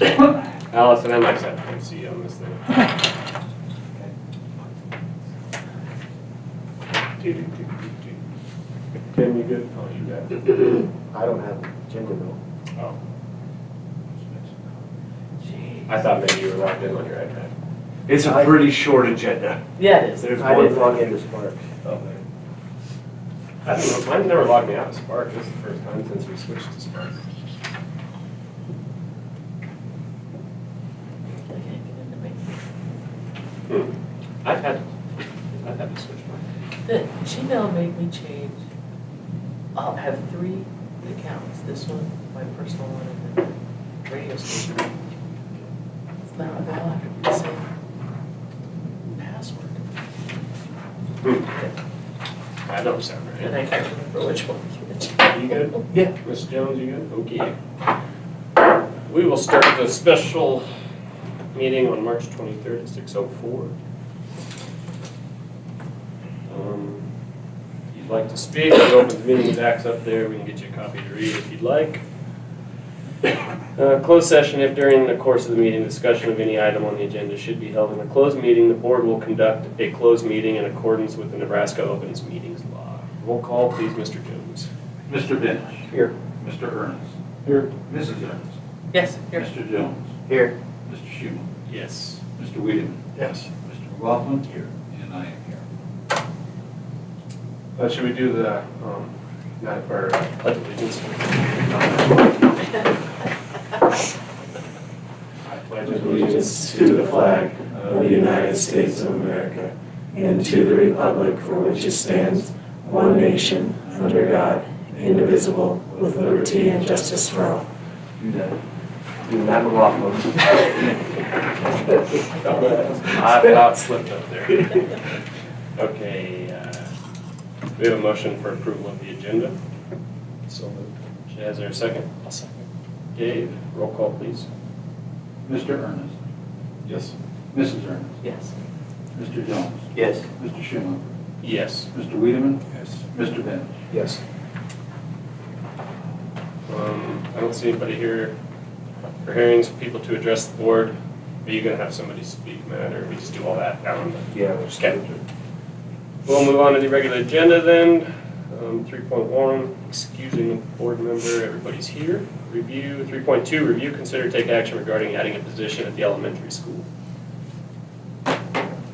Allison, I might have to come see you on this thing. Tim, you good? Oh, you got it. I don't have an agenda though. Oh. I thought maybe you were logged in on your iPad. It's a pretty short agenda. Yeah, it is. There's I one didn't log thing. into Spark. Oh, man. I don't know, mine never logged me out of Spark. This is the first time since we switched to Spark. I can't get into me. I've had to switch mine. The Gmail made me change. I'll have 3 accounts. This one, my personal one, and then the radio station. It's not all have to be the same password. I don't sound And right. I can't remember which one was which. You good? Yeah. Ms. Jones, you good? Okay. We will start the special meeting on March 23rd at 6:04. If you'd like to speak, the open meetings act's up there. We can get you a copy to read if you'd like. Closed session, if during the course of the meeting, discussion of any item on the agenda should be held in a closed meeting, the board will conduct a closed meeting in accordance with the Nebraska Opens Meetings Law. Roll call, please, Mr. Jones. Mr. Bench. Here. Mr. Ernest. Here. Mrs. Ernest. Yes, here. Mr. Jones. Here. Mr. Schumann. Yes. Mr. Wiedemann. Yes. Mr. McLaughlin. Here. And I am here. Should we do the, pledge allegiance? I pledge Allegiance to the flag of the United States of America and to the republic for which it stands, one nation, under God, indivisible, with liberty and justice for all. Do that. Do that McLaughlin. I about slipped up there. Okay, we have a motion for approval of the agenda. So moved. Is there a second? I'll second. Dave, roll call, please. Mr. Ernest. Yes. Mrs. Ernest. Yes. Mr. Jones. Yes. Mr. Schumann. Yes. Mr. Wiedemann. Yes. Mr. Bench. Yes. I don't see anybody here for hearings, people to address the board. Are you gonna have somebody speak, Matt, or we just do all that down the? Yeah, we'll just Okay. We'll move on to the regular agenda then. 3.1, excusing a board member, everybody's here. Review, 3.2, review, consider, take action regarding adding a position at the elementary school.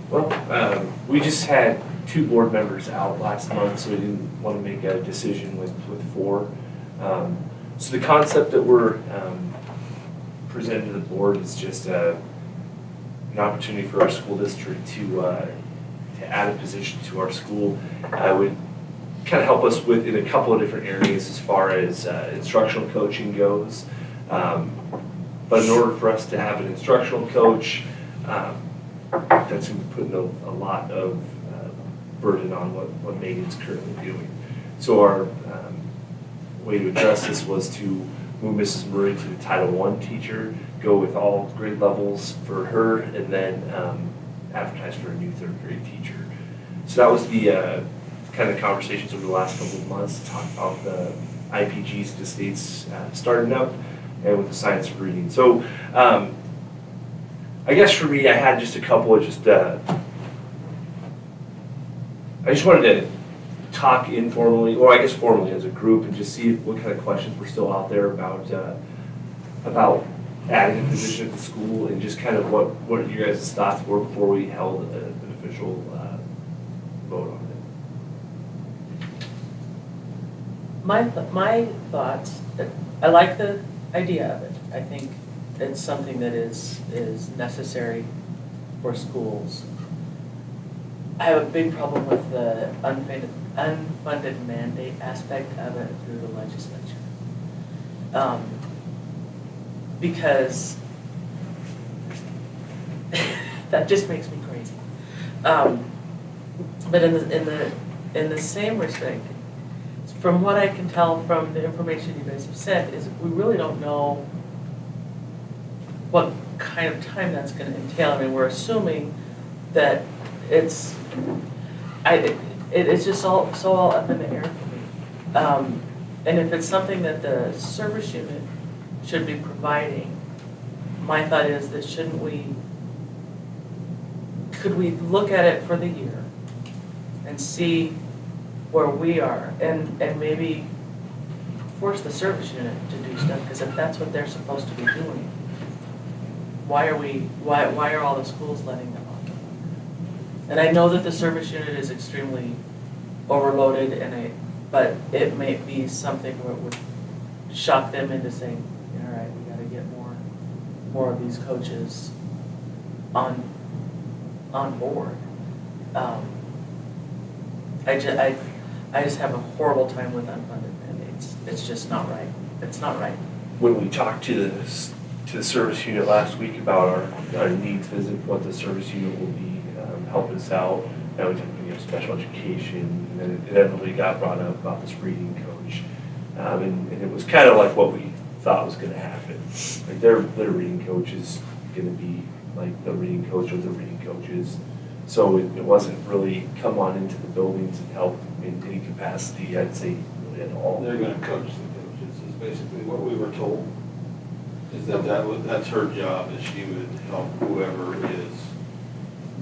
Well, we just had 2 board members out last month, so we didn't want to make a decision with 4. So the concept that we're presenting to the board is just an opportunity for our school district to add a position to our school. Would kind of help us with in a couple of different areas as far as instructional coaching goes. But in order for us to have an instructional coach, that's going to be putting a lot of burden on what Megan's currently doing. So our way to address this was to move Mrs. Murray to the Title I teacher, go with all grade levels for her, and then advertise for a new 3rd grade teacher. So that was the kind of conversations over the last couple of months, to talk about the IPGs the states starting up and with the science of reading. So I guess for me, I had just a couple of I just wanted to talk informally, or I guess formally as a group, and just see what kind of questions were still out there about adding a position at the school, and just kind of what your guys' thoughts were before we held an official vote on it. My thoughts, I like the idea of it. I think it's something that is necessary for schools. I have a big problem with the unfunded mandate aspect of it through the legislature. Because that just makes me crazy. But in the same respect, from what I can tell from the information you guys have sent, is we really don't know what kind of time that's going to entail. I mean, we're assuming that it's just so all up in the air for me. And if it's something that the service unit should be providing, my thought is that could we look at it for the year and see where we are and maybe force the service unit to do stuff, because if that's what they're supposed to be doing, why are all the schools letting them off? And I know that the service unit is extremely overloaded but it may be something where it would shock them into saying, all right, we gotta get more of these coaches on board. I just have a horrible time with unfunded mandates. It's just not right. It's not right. When we talked to the service unit last week about our needs visit, what the service unit will be helping us out, now we have special education, and then it inevitably got brought up about this reading coach. And it was kind of like what we thought was going to happen. Like their reading coach is going to be like the reading coach of the reading coaches. So it wasn't really come on into the buildings and help in any capacity, I'd say, really at all. They're gonna coach the coaches, is basically what we were told. Is that's her job, is she would help whoever is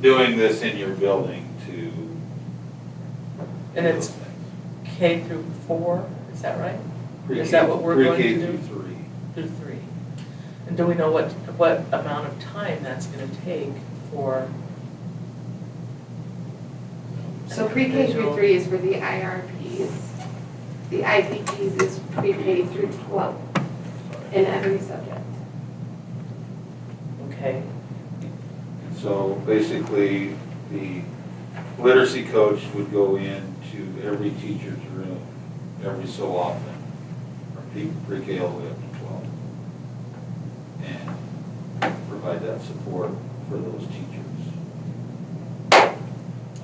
doing this in your building to. And do it's those things. K through 4, is that right? Is that what we're going to do? Pre-K through 3. Through 3. And do we know what amount of time that's gonna take for? So pre-K through 3 is for the IRPs. The IPGs is pre-K through 12 in every subject. Okay. So basically, the literacy coach would go into every teacher's room every so often, from pre-K all the way up to 12, and provide that support for those teachers. I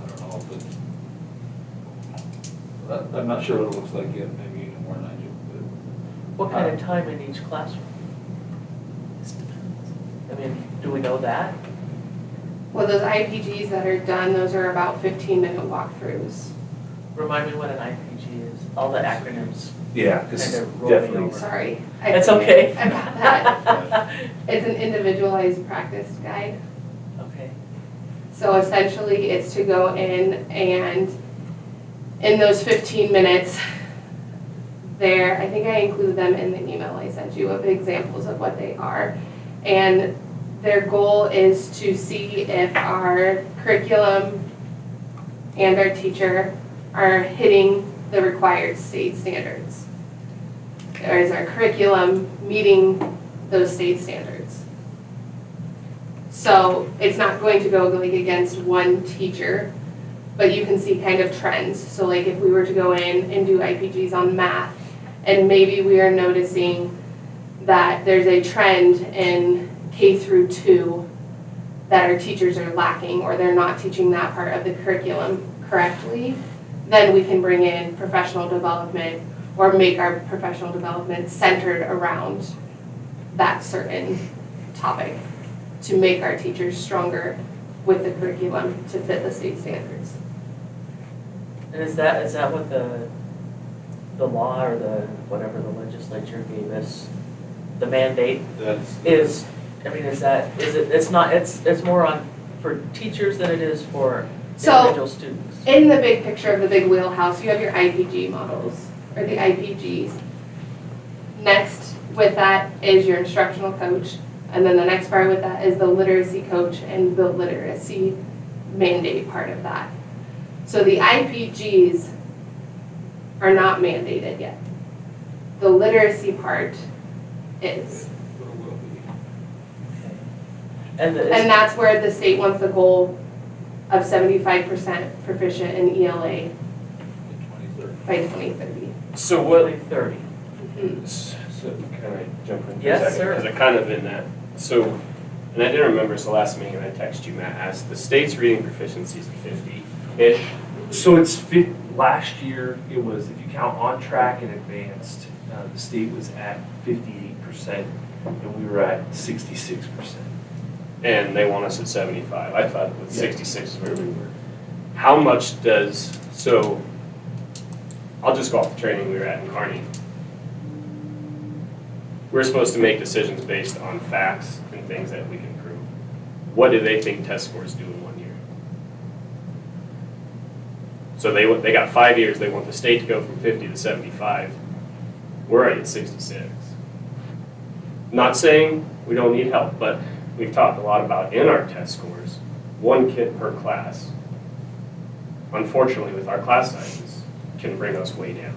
don't know if it's, I'm not sure what it looks like yet, maybe you know more than I do, What kind of time in each classroom? I mean, do we know that? Well, those IPGs that are done, those are about 15-minute walkthroughs. Remind me what an IPG is, all the acronyms. Yeah, because Kind of rolling definitely. over. Sorry. It's okay. About that. It's an individualized practice guide. Okay. So essentially, it's to go in and in those 15 minutes, I think I included them in the email I sent you of examples of what they are. And their goal is to see if our curriculum and our teacher are hitting the required state standards. Or is our curriculum meeting those state standards? So it's not going to go like against one teacher, but you can see kind of trends. So like if we were to go in and do IPGs on math, and maybe we are noticing that there's a trend in K through 2 that our teachers are lacking, or they're not teaching that part of the curriculum correctly, then we can bring in professional development or make our professional development centered around that certain topic to make our teachers stronger with the curriculum to fit the state standards. And is that what the law or the whatever the legislature gave us, the mandate that's. is? I mean, it's more on for teachers than it is for So- individual students. In the big picture of the big wheelhouse, you have your IPG models, or the IPGs. Next with that is your instructional coach, and then the next part with that is the literacy coach and the literacy mandate part of that. So the IPGs are not mandated yet. The literacy part is. And And that's where the state wants the goal of 75% proficient in ELA by 2030. So what, 30. so can I jump in for a Yes, second? sir. Because I kind of in that, so, and I didn't remember, so last meeting I texted you, Matt, asked, the state's reading proficiency is 50-ish. So last year, it was, if you count on track and advanced, the state was at 58%, and we were at 66%. And they want us at 75. I thought with Yeah. 66 is where we were. How much does, so, I'll just go off the training we were at in Kearney. We're supposed to make decisions based on facts and certain things that we can improve. What do they think test scores do in 1 year? So they got 5 years, they want the state to go from 50 to 75. We're already at 66. Not saying we don't need help, but we've talked a lot about in our test scores, 1 kid per class. Unfortunately, with our class sizes, can bring us way down.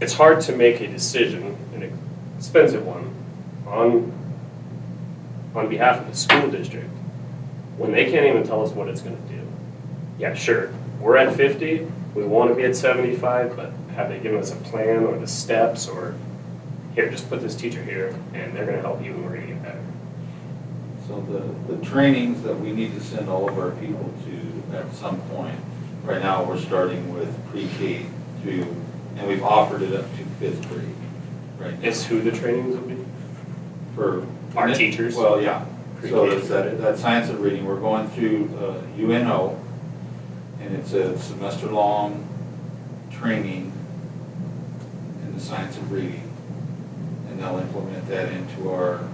It's hard to make a decision, an expensive one, on behalf of the school district when they can't even tell us what it's going to do. Yeah, sure, we're at 50, we want to be at 75, but have they given us a plan or the steps, or here, just put this teacher here and they're going to help you and we're going to get better? So the trainings that we need to send all of our people to at some point, right now we're starting with pre-K through, and we've offered it up to 5th grade, right? now. Is who the trainings will be? For Our teachers? Well, yeah. So Pre-K. it's that science of reading, we're going through UNO, and it's a semester-long training in the science of reading. And they'll implement that into our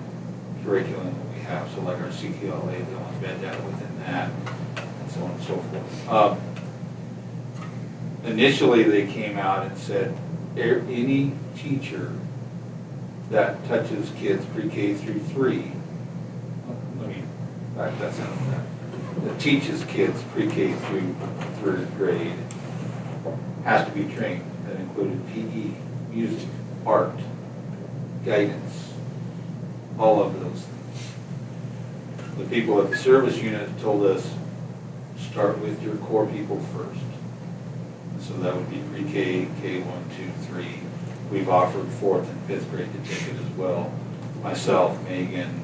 curriculum that we have. So like our CTLA, they'll embed that within that, and so on and so forth. Initially, they came out and said, any teacher that touches kids pre-K through 3, let me back that sentence up, that teaches kids pre-K through 3rd grade has to be trained. That included PE, music, art, guidance, all of those things. The people at the service unit told us, start with your core people first. So that would be pre-K, K1, 2, 3. We've offered 4th and 5th grade to take it as well. Myself, Megan,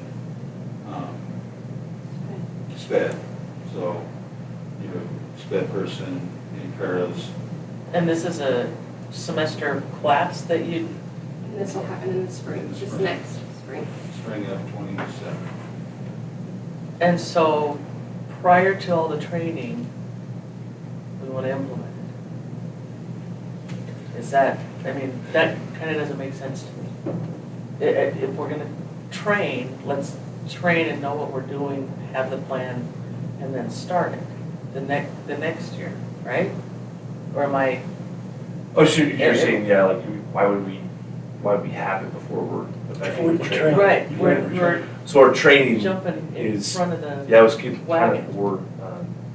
SPED. So, SPED person, any paras. And this is a semester class that you, And this will happen in the spring, just next spring. Spring of 27. and so prior to all the training, we want to implement it. Is that, I mean, that kind of doesn't make sense to me. If we're going to train, let's train and know what we're doing, have the plan, and then start it the next year, right? Or am I? Oh, so you're saying, yeah, like, why would we have it before we're effectively Before we training? train. Right, we're So our training jumping in is, front of the yeah, it was kind wagon. of for,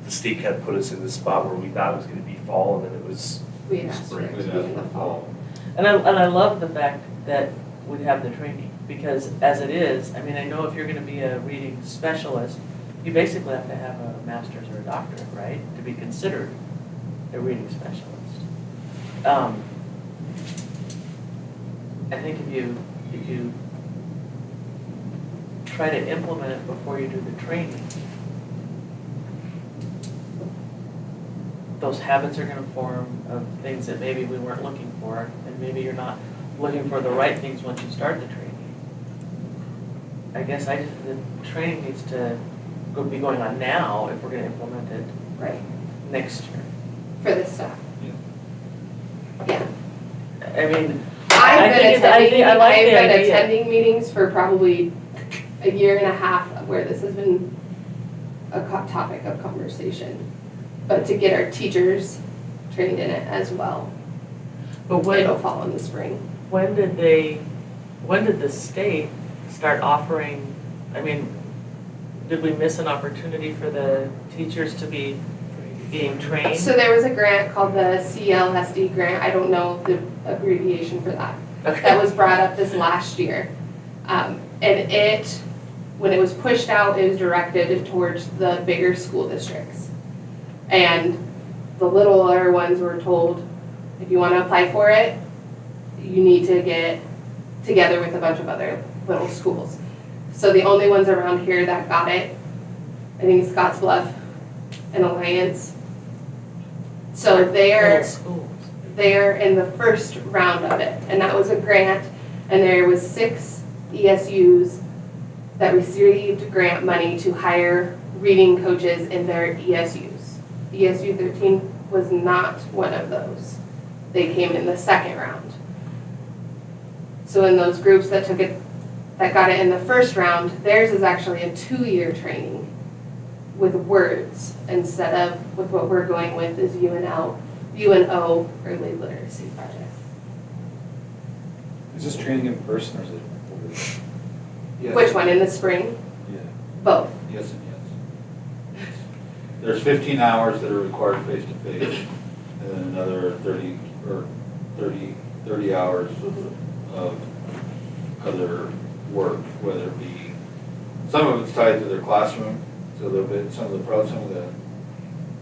the state kind of put us in this spot where we thought it was gonna be fall, and then it was We had asked for spring. it to be in the fall. And I love the fact that we have the training, because as it is, I mean, I know if you're gonna be a reading specialist, you basically have to have a master's or a doctorate, right, to be considered a reading specialist. I think if you try to implement it before you do the training, those habits are gonna form of things that maybe we weren't looking for, and maybe you're not looking for the right things once you start the training. I guess the training needs to be going on now if we're gonna implement it Right, next year. for this stuff. Yeah. I mean, I've been attending, I like I've the been idea. attending meetings for probably a year and a half where this has been a topic of conversation. But to get our teachers trained in it as well, But it'll fall in the spring. when did the state start offering, I mean, did we miss an opportunity for the teachers to be being trained? So there was a grant called the CLSD grant, I don't know the abbreviation for that. That was brought up this last year. And when it was pushed out, it was directed towards the bigger school districts. And the littler ones were told, if you want to apply for it, you need to get together with a bunch of other little schools. So the only ones around here that got it, I think Scottsbluff and Alliance. So Little schools. they're in the first round of it, and that was a grant, and there was 6 ESUs that received grant money to hire reading coaches in their ESUs. ESU 13 was not one of those. They came in the second round. So in those groups that took it, that got it in the first round, theirs is actually a 2-year training with words instead of with what we're going with is UNO, early literacy project. Is this training in person or is it over? Yes. Which one, in the spring? Yeah. Both. Yes and yes. There's 15 hours that are required face-to-face, and then another 30 hours of other work, whether it be, some of it's tied to their classroom, so there'll be some of the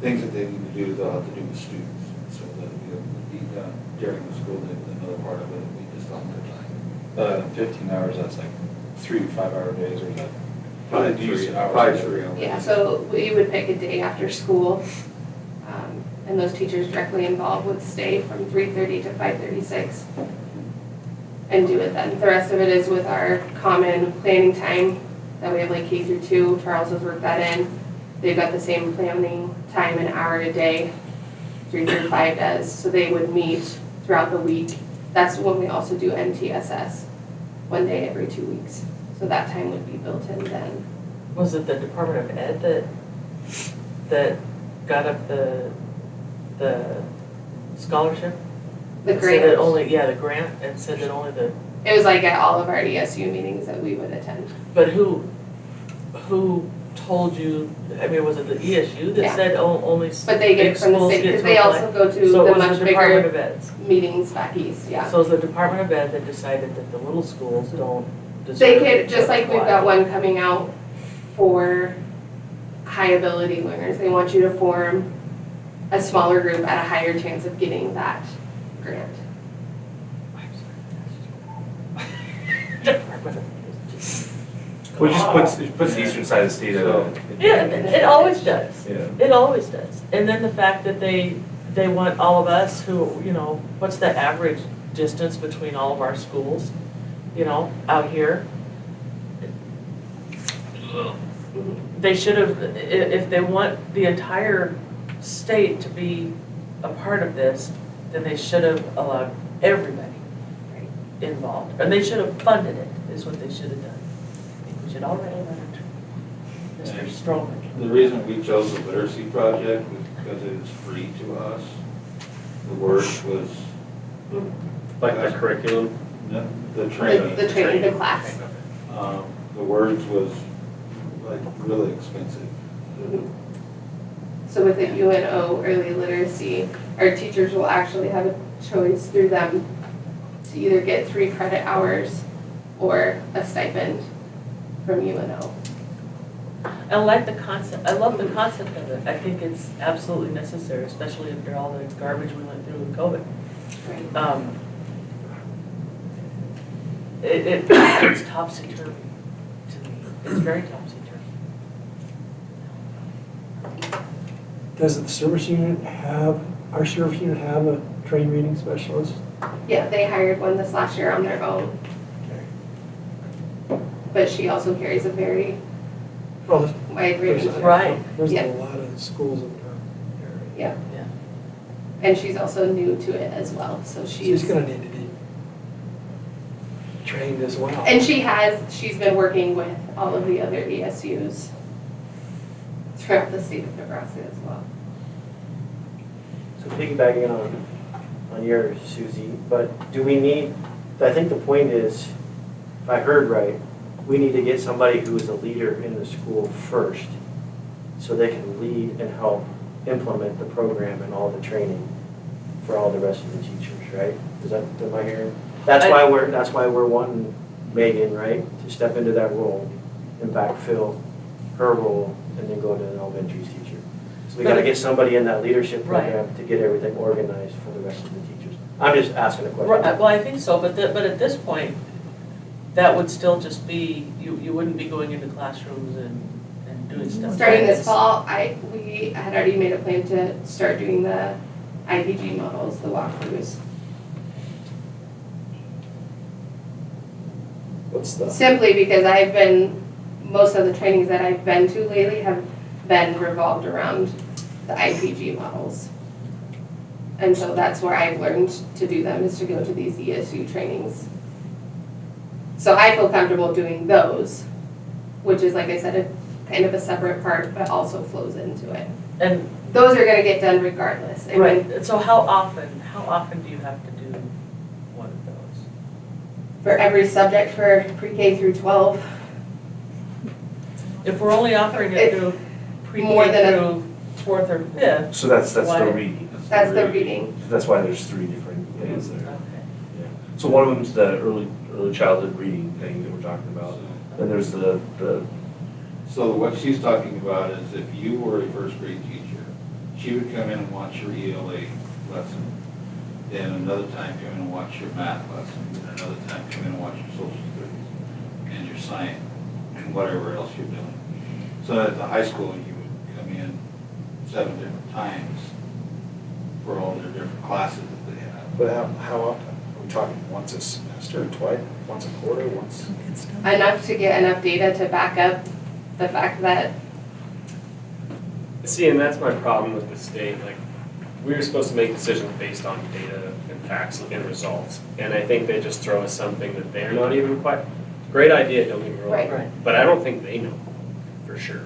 things that they need to do, they'll have to do with students, so that it'll be done during the school day, but another part of it will be just on their time. 15 hours, that's like 3 to 5 hour days or is that? Probably do you use hours? Probably 3 hours. Yeah, so we would pick a day after school, and those teachers directly involved would stay from 3:30 to 5:36 and do it then. The rest of it is with our common planning time that we have like K through 2. Charles has worked that in. They've got the same planning time, an hour a day, 3 through 5 does. So they would meet throughout the week. That's when we also do MTSS, 1 day every 2 weeks. So that time would be built in then. Was it the Department of Ed that got up the scholarship? The And said that grant, only, yeah, the grant, and said that only the, it was like at all of our ESU meetings that we would attend. but who told you, I mean, was it the ESU that Yeah. said only But they get big it from the schools state, get because to they apply? also go to So the it was much the Department bigger of Ed's. meetings back east, yeah. So it's the Department of Ed that decided that the little schools don't deserve They to could, just like we've apply. got one coming out for high ability learners, they want you to form a smaller group at a higher chance of getting that grant. Department of Ed. Well, it puts the eastern side of the state at a. Yeah, it always does. Yeah. It always does. And then the fact that they want all of us who, you know, what's the average distance between all of our schools, you know, out here? They should have, if they want the entire state to be a part of this, then they should have allowed everybody involved. And they should have funded it, is what they should have done. I think we should already have done it. Mr. Stroman. The reason we chose the literacy project was because it is free to us. The words was, Like the curriculum. the training. The training, the class. The words was like really expensive. So with the UNO early literacy, our teachers will actually have a choice through them to either get 3 credit hours or a stipend from UNO. I like the concept, I love the concept of it. I think it's absolutely necessary, especially after all the garbage we went through with COVID. Right. It's topsy-turvy to me. It's very topsy-turvy. Does the service unit have, our service unit have a trained reading specialist? Yeah, they hired one this last year on their own, Okay. but she also carries a very Well, wide range. there's, Right. there's Yeah. a lot of schools in our area. Yeah, Yeah. and she's also new to it as well, so She's gonna need to be trained as well. And she's been working with all of the other ESUs throughout the state of Nebraska as well. So piggybacking on yours, Susie, but do we need, I think the point is, if I heard right, we need to get somebody who is a leader in the school first, so they can lead and help implement the program and all the training for all the rest of the teachers, right? Is that, am I hearing? That's why we're wanting Megan, right, to step into that role and backfill her role and then go to an elementary teacher. So we gotta get somebody in that leadership program to get everything organized for the rest of the teachers. I'm just asking a question. Well, I think so, but at this point, that would still just be, you wouldn't be going into classrooms and doing stuff. Starting right? this fall, we had already made a plan to start doing the IPG models, the walkthroughs. What's the, Simply because most of the trainings that I've been to lately have been revolved around the IPG models. And so that's where I've learned to do them, is to go to these ESU trainings So I feel comfortable doing those, which is, like I said, a kind of a separate part, but also flows into it. And, Those are gonna get done regardless. I mean, right, so how often do you have to do one of those? for every subject for pre-K through 12, If we're only offering it through More pre-K than a- through fourth or fifth, So that's Why? the reading. that's the reading. That's why there's 3 different days there. okay. Yeah. So one of them's the early childhood reading thing that we're talking about. Then there's the So what she's talking about is if you were a first grade teacher, she would come in and watch your ELA lesson. Then another time come in and watch your math lesson. And another time come in and watch your social studies and your science and whatever else you're doing. So at the high school, you would come in 7 different times for all their different classes that they have. But how often? Are we talking once a semester, twice, once a quarter, once? Enough to get enough data to back up the fact that, See, and that's my problem with the state, like, we're supposed to make decisions based on data and facts and results. And I think they just throw us something that they're not even quite, great idea, don't get me wrong. Right. Right. But I don't think they know, for sure.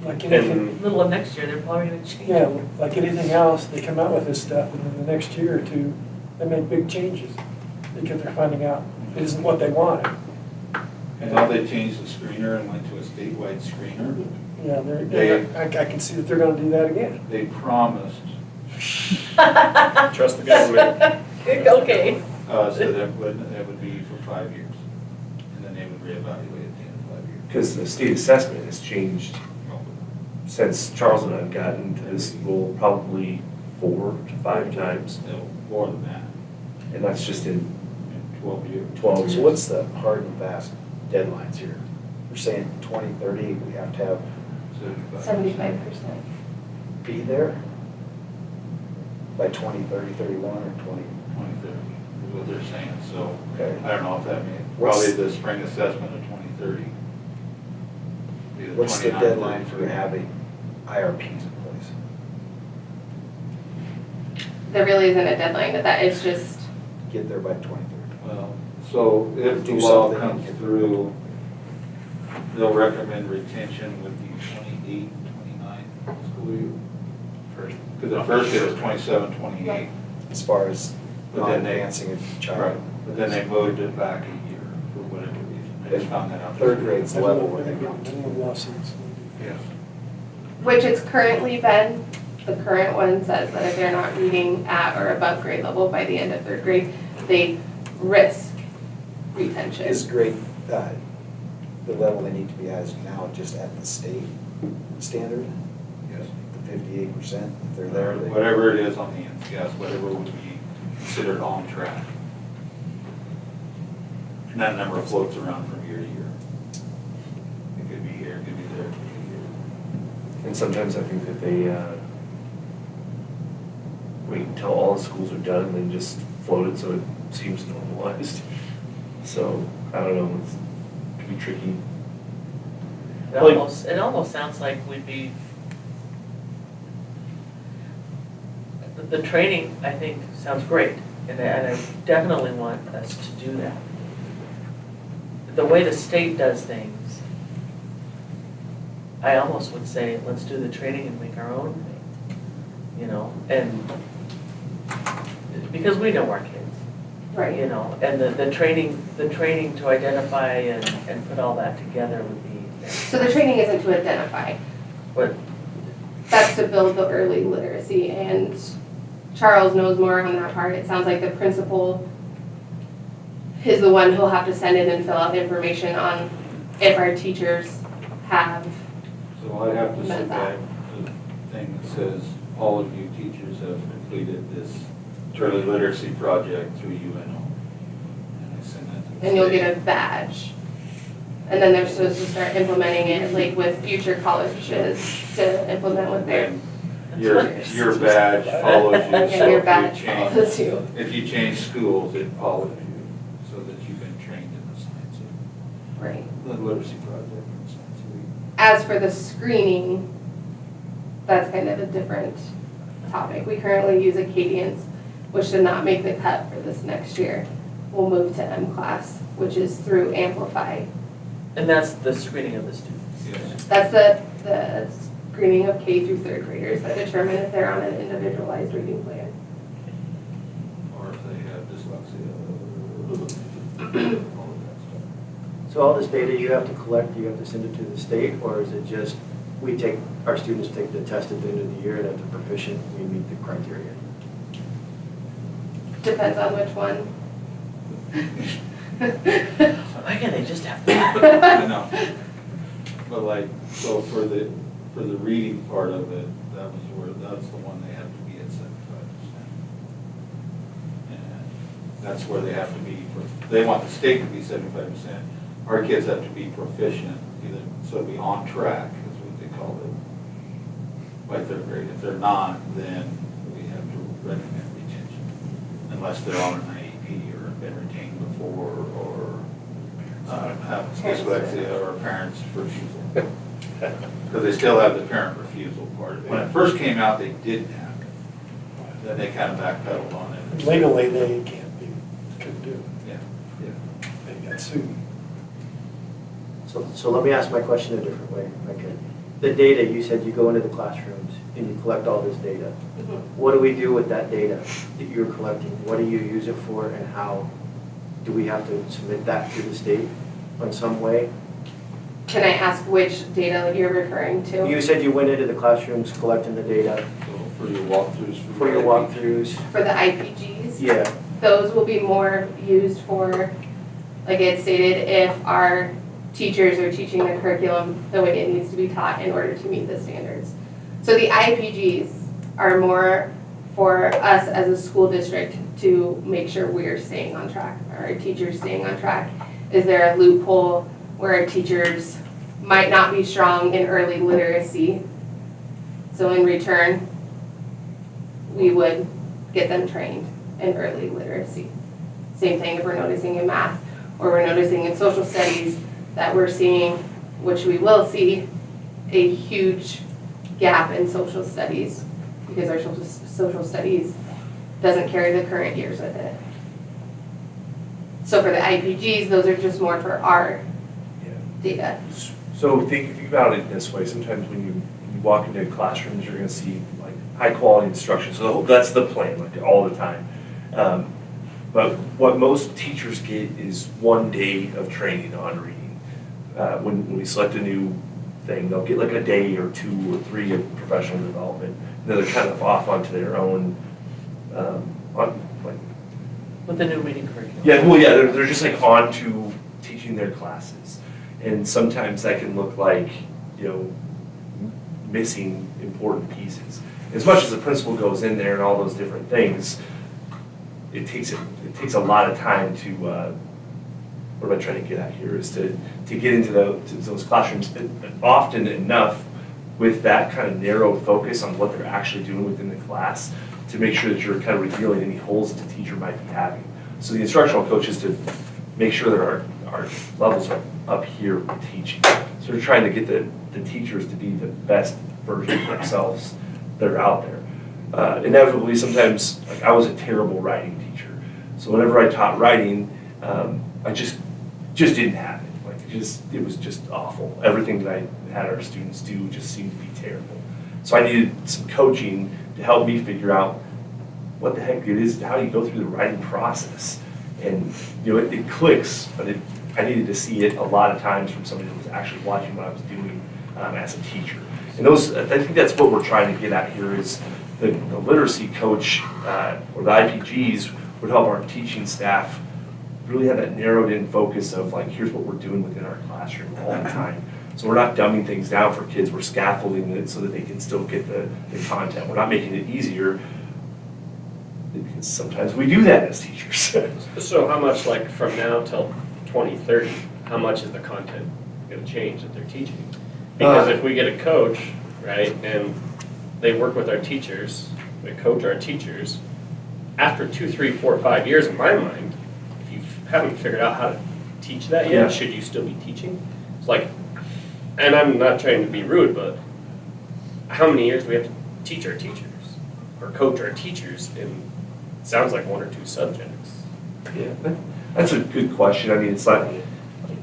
Like anything, And Middle of next year, they're probably gonna change. yeah, like anything else, they come out with this stuff, and then the next year or two, they make big changes, because they're finding out it isn't what they wanted. And now they changed the screener and went to a statewide screener. Yeah, They- I can see that they're gonna do that again. They promised trust the government. Okay. So that would be for 5 years. And then they would reevaluate at the end of 5 years. because the state assessment has changed since Charles and I have gotten to this school probably 4 to 5 times, No, more than that, and that's just in in 12 years. 12 years. So what's the hard and fast deadlines here? We're saying 2030, we have to have, 75%. be there by 2030, 31, or 20? 2030 is what they're saying, so Okay. I don't know if that means, What's- probably the spring assessment of 2030. Be What's the 29, deadline for 32. having IRPs in place? There really isn't a deadline to that, it's just, Get there by 2030. Well, so if the Do law something and comes get- through, they'll recommend retention with the 28, 29 school year. Because at first it was 27, 28. As far as But not then they- advancing a Right, child. but then they moved it back a year for whatever reason. I just found that out. Third grade's the level where they go. Minimum lawsuits. Yes. which it's currently been, the current one says that if they're not reading at or above grade level by the end of 3rd grade, they risk retention. Is grade, the level they need to be at is now just at the state standard? Yes. The 58%, if they're there, they. Whatever it is on the end, yes, whatever would be considered on track. And that number floats around from year to year. It could be here, it could be there, it could be here. And sometimes I think that they wait until all the schools are done and then just float it so it seems normalized. So, I don't know, it could be tricky. It almost sounds like we'd be, the training, I think, sounds great, and I definitely want us to do that. The way the state does things, I almost would say, let's do the training and make our own thing, you know, and, because we know our kids. Right. You know, and the training to identify and put all that together would be. So the training isn't to identify, But, that's to build the early literacy, and Charles knows more on that part. It sounds like the principal is the one who'll have to send in and fill out the information on if our teachers have, So I'd have to Meant send that. back the thing that says, all of you teachers have completed this early literacy project through UNO. And I send that to the and you'll state. get a badge. And then they're supposed to start implementing it, like with future colleges to implement with their, And your badge follows you, yeah, so your if badge you follows change, you. if you change schools, it follows you, so that you've been trained in the science Right. of the literacy project and science of reading. As for the screening, that's kind of a different topic. We currently use Acadians, which did not make the cut for this next year. We'll move to M class which is through Amplify. And that's the screening of the students. Yes. That's the screening of K through third graders that determine if they're on an individualized reading plan. Or if they have dyslexia, all of that stuff. So all this data you have to collect, you have to send it to the state, or is it just, our students take the test at the end of the year and if they're proficient, we meet the criteria? Depends on which one. Why can't they just have I that? know. But like, so for the reading part of it, that's the one they have to be at 75%. And that's where they have to be, they want the state to be 75%. Our kids have to be proficient, either, so be on track, is what they call it, by third grade. If they're not, then we have to recommend retention, unless they're on an IEP or been retained before, or have dyslexia or parents' refusal. Because they still have the parent refusal part of it. When it first came out, they didn't have it. Then they kind of backpedaled on it. Legally, they couldn't do it. Yeah, yeah. They got sued. So let me ask my question a different way, if I could. The data, you said you go into the classrooms and you collect all this data. What do we do with that data that you're collecting? What do you use it for and how? Do we have to submit that to the state in some way? Can I ask which data you're referring to? You said you went into the classrooms collecting the data So for your walkthroughs. for your walkthroughs. For the IPGs? Yeah, Those will be more used for, like it stated, if our teachers are teaching the curriculum the way it needs to be taught in order to meet the standards. So the IPGs are more for us as a school district to make sure we're staying on track, or our teachers staying on track. Is there a loophole where our teachers might not be strong in early literacy? So in return, we would get them trained in early literacy. Same thing if we're noticing in math, or we're noticing in social studies that we're seeing, which we will see, a huge gap in social studies because our social studies doesn't carry the current years with it. So for the IPGs, those are just more for our data. So think about it this way, sometimes when you walk into classrooms, you're gonna see like high quality instruction, so that's the plan, like all the time. But what most teachers get is 1 day of training on reading. When we select a new thing, they'll get like a day or 2 or 3 of professional development, and then they're kind of off onto their own, With the new reading curriculum. yeah, well, yeah, they're just like on to teaching their classes. And sometimes that can look like, missing important pieces. As much as the principal goes in there and all those different things, it takes a lot of time to, what am I trying to get at here, is to get into those classrooms often enough with that kind of narrow focus on what they're actually doing within the class to make sure that you're kind of revealing any holes that the teacher might be having. So the instructional coach is to make sure that our levels are up here with teaching. So we're trying to get the teachers to be the best version of themselves that are out there. Inevitably, sometimes, like I was a terrible writing teacher. So whenever I taught writing, I just didn't have it. Like it was just awful. Everything that I had our students do just seemed to be terrible. So I needed some coaching to help me figure out what the heck it is, how do you go through the writing process. And it clicks, but I needed to see it a lot of times from somebody that was actually watching what I was doing as a teacher. And I think that's what we're trying to get at here is the literacy coach or the IPGs would help our teaching staff really have that narrowed in focus of like, here's what we're doing within our classroom all the time. So we're not dumbing things down for kids, we're scaffolding it so that they can still get the content. We're not making it easier, because sometimes we do that as teachers. So how much, like from now till 2030, how much is the content gonna change that they're teaching? Because if we get a coach, right, and they work with our teachers, they coach our teachers, after 2, 3, 4, 5 years, in my mind, if you haven't figured out how to teach that yet, Yeah. should you still be teaching? It's like, and I'm not trying to be rude, but how many years do we have to teach our teachers or coach our teachers in, it sounds like 1 or 2 subjects? Yeah, That's a good question. I mean, it's not,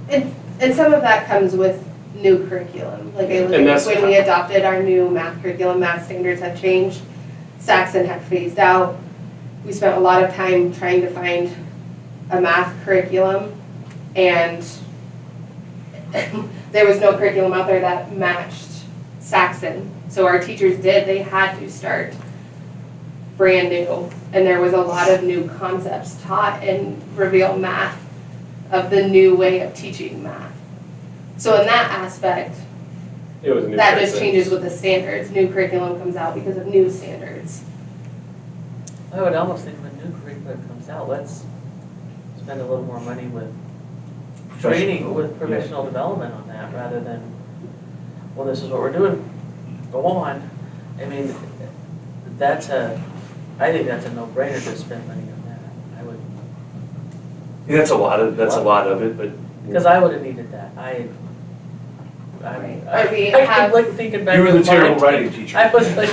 And some of that comes with new curriculum. Like I look And at that's when we adopted our new math curriculum, math standards have changed. Saxon had phased out. We spent a lot of time trying to find a math curriculum, and there was no curriculum out there that matched Saxon. So our teachers they had to start brand new, and there was a lot of new concepts taught and reveal math of the new way of teaching math. So in that aspect, It was a new that just curriculum. changes with the standards. New curriculum comes out because of new standards. I would almost think when new curriculum comes out, let's spend a little more money with training, with professional development on that, rather than, well, this is what we're doing, go on. I mean, I think that's a no-brainer to spend money on that. I would, yeah, that's a lot of it, but. because I would have needed that. Right. Or we I have- like thinking back. You were to the terrible mine. writing teacher. I was like,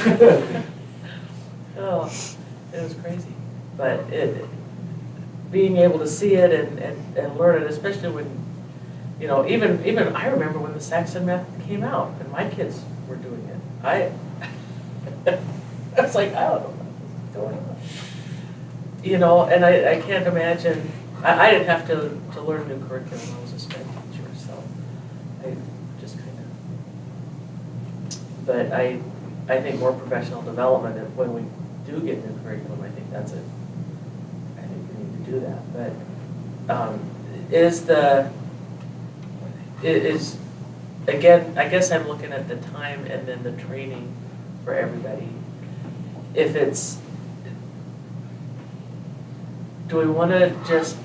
oh, it was crazy. But being able to see it and learn it, especially when, even I remember when the Saxon math came out and my kids were doing it. I was like, I don't know what's going on. And I can't imagine, I didn't have to learn new curriculum when I was a sped teacher, so I just kind of, but I think more professional development, and when we do get new curriculum, I think we need to do that. But again, I guess I'm looking at the time and then the training for everybody. Do we want to just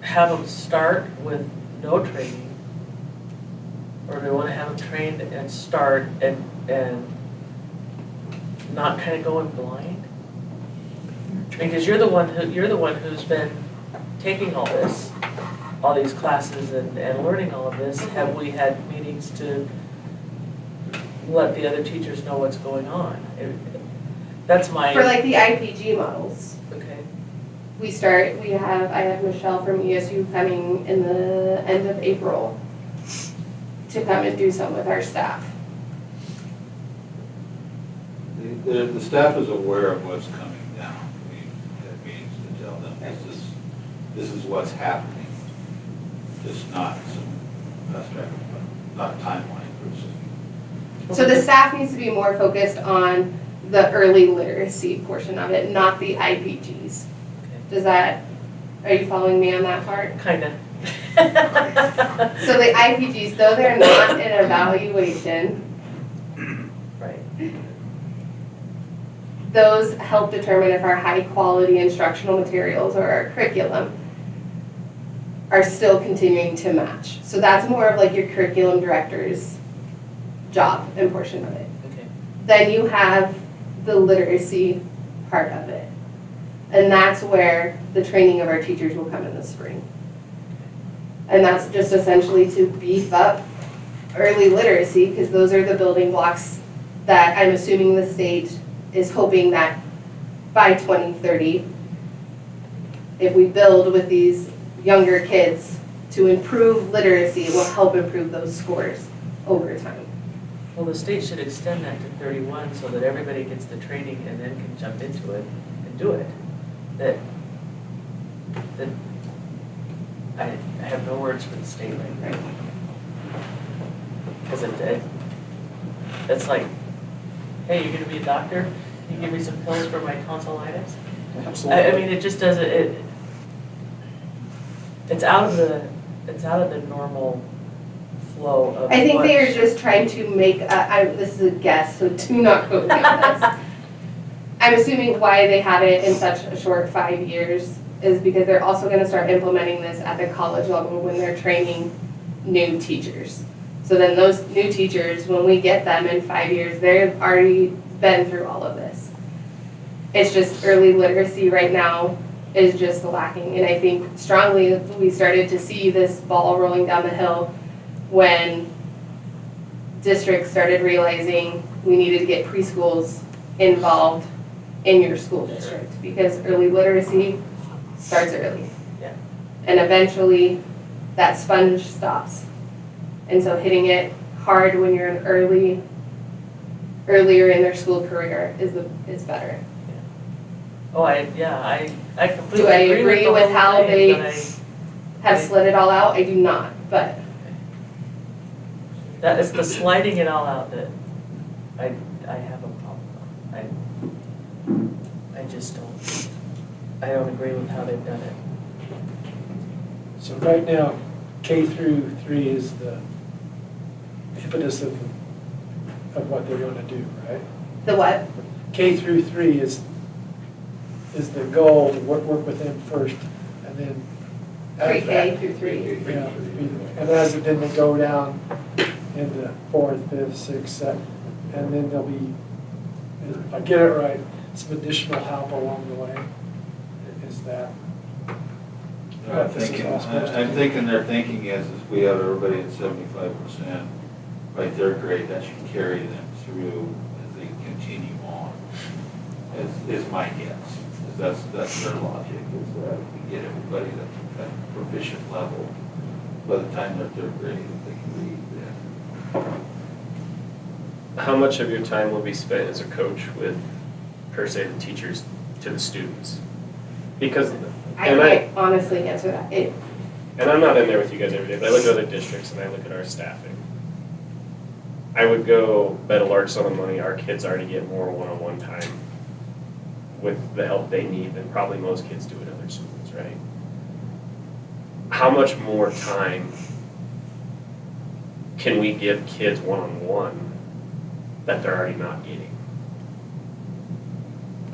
have them start with no training? Or do we want to have them trained and start and not kind of going blind? Because you're the one who's been taking all these classes and learning all of this. Have we had meetings to let the other teachers know what's going on? That's my. For like the IPG models, Okay. I have Michelle from ESU coming in the end of April to come and do some with our staff. The staff is aware of what's coming down. We have meetings to tell them this is what's happening. Just not some abstract, not a timeline per se. So the staff needs to be more focused on the early literacy portion of it, not the IPGs. Are you following me on that part? Kind of. So the IPGs, though they're not an evaluation, Right. those help determine if our high-quality instructional materials or our curriculum are still continuing to match. So that's more of like your curriculum director's job and portion of it. Okay. Then you have the literacy part of it. And that's where the training of our teachers will come in the spring. And that's just essentially to beef up early literacy, because those are the building blocks that I'm assuming the state is hoping that by 2030, if we build with these younger kids to improve literacy, it will help improve those scores over time. Well, the state should extend that to 31 so that everybody gets the training and then can jump into it and do it. That I have no words for the state right now. Because it's like, hey, you're gonna be a doctor? Can you give me some pills for my tonsillitis? I mean, it just doesn't, it's out of the normal flow of. I think what- they are just trying to make, this is a guess, so do not quote me on this. I'm assuming why they have it in such a short 5 years is because they're also gonna start implementing this at the college level when they're training new teachers. So then those new teachers, when we get them in 5 years, they've already been through all of this. It's just early literacy right now is just lacking. And I think strongly we started to see this ball rolling down the hill when districts started realizing we needed to get preschools involved in your school district, because early literacy starts early. Yeah. And eventually, that sponge stops. And so hitting it hard when you're earlier in their school career is better. Oh, I completely Do I agree with agree the with whole how thing, they but have slid it all out? I do not, but that is the sliding it all out that I have a problem with. I just I don't agree with how they've done it. So right now, K through 3 is the impetus of what they're going to do, right? the what? K through 3 is the goal to work with them first, and then after Pre-K that, through 3. yeah, and then they go down into 4th, 5th, 6th, 7th, and then there'll be, if I get it right, some additional help along the way. Is that? I'm thinking their thinking is we have everybody at 75% by 3rd grade, that should carry them through as they continue on, is my guess. That's their logic, is that if we get everybody at that proficient level, by the time they're 3rd grade, they can read then. How much of your time will be spent as a coach with, per se, the teachers to the students? Because, I and can't honestly answer that. And I'm not in there with you guys every day, but I look at other districts and I look at our staffing. I would go bet a large sum of money our kids already get more one-on-one time with the help they need than probably most kids do at other schools, right? How much more time can we give kids one-on-one that they're already not getting?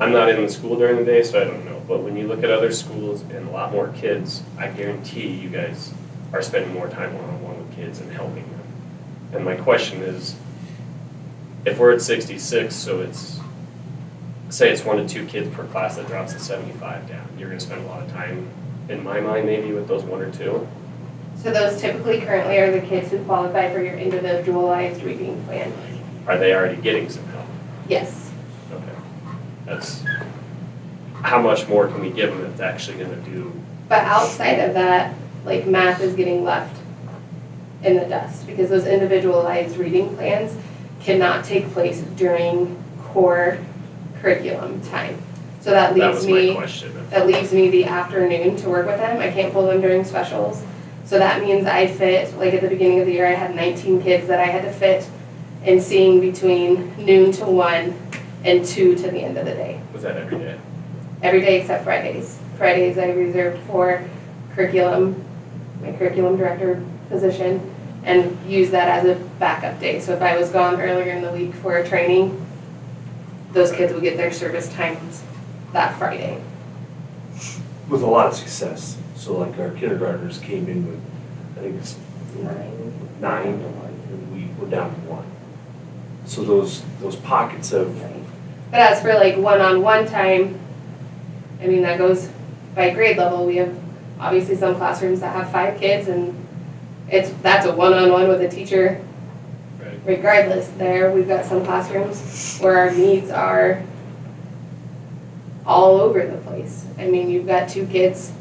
I'm not in the school during the day, so I don't know. But when you look at other schools and a lot more kids, I guarantee you guys are spending more time one-on-one with kids and helping them. And my question is, if we're at 66, so it's, say it's 1 to 2 kids per class that drops to 75 down, you're gonna spend a lot of time, in my mind, maybe with those 1 or 2. So those typically currently are the kids who qualify for your individualized reading plan. Are they already getting some help? Yes. Okay. That's, how much more can we give them that's actually gonna do? But outside of that, like math is getting left in the dust because those individualized reading plans cannot take place during core curriculum time. So that That leaves was my me, question. that leaves me the afternoon to work with them. I can't pull them during specials. So that means I fit, like at the beginning of the year, I had 19 kids that I had to fit in seeing between noon to 1 and 2 to the end of the day. Was that every day? Every day except Fridays. Fridays I reserved for curriculum, my curriculum director position, and use that as a backup day. So if I was gone earlier in the week for a training, those kids would get their service times that Friday. With a lot of success. So like our kindergartners came in with, I think it's 9, and we were down to 1. So those pockets of, But as for like one-on-one time, I mean, that goes by grade level. We have obviously some classrooms that have 5 kids and that's a one-on-one with a teacher. Right. Regardless, we've got some classrooms where our needs are all over the place. I mean, you've got 2 kids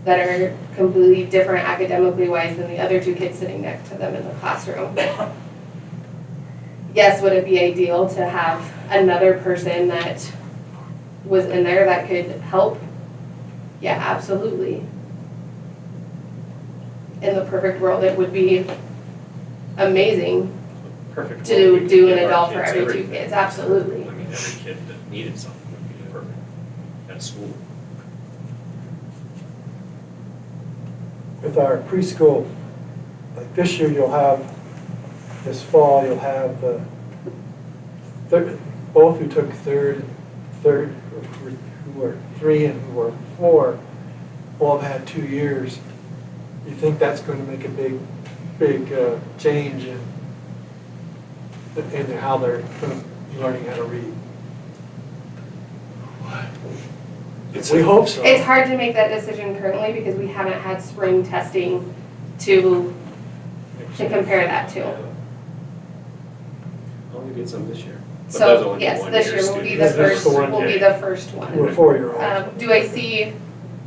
that are completely different academically wise than the other 2 kids sitting next to them in the classroom. Yes, would it be ideal to have another person that was in there that could help? Yeah, absolutely. In the perfect world, it would be amazing Perfect. to world, we could do give an our adult for kids every 2 everything. kids, absolutely. I mean, every kid that needed something would be perfect at school. With our preschool, like this year this fall, you'll have both who took third, who were 3 and who were 4, all have had 2 years. You think that's going to make a big change in how they're learning how to read? We hope so. It's hard to make that decision currently because we haven't had spring testing to compare that to. Oh, we did some this year. But So, those only yes, one this year year will be students. the This is first, the one will be year. the first one. We're 4-year-olds. Do I see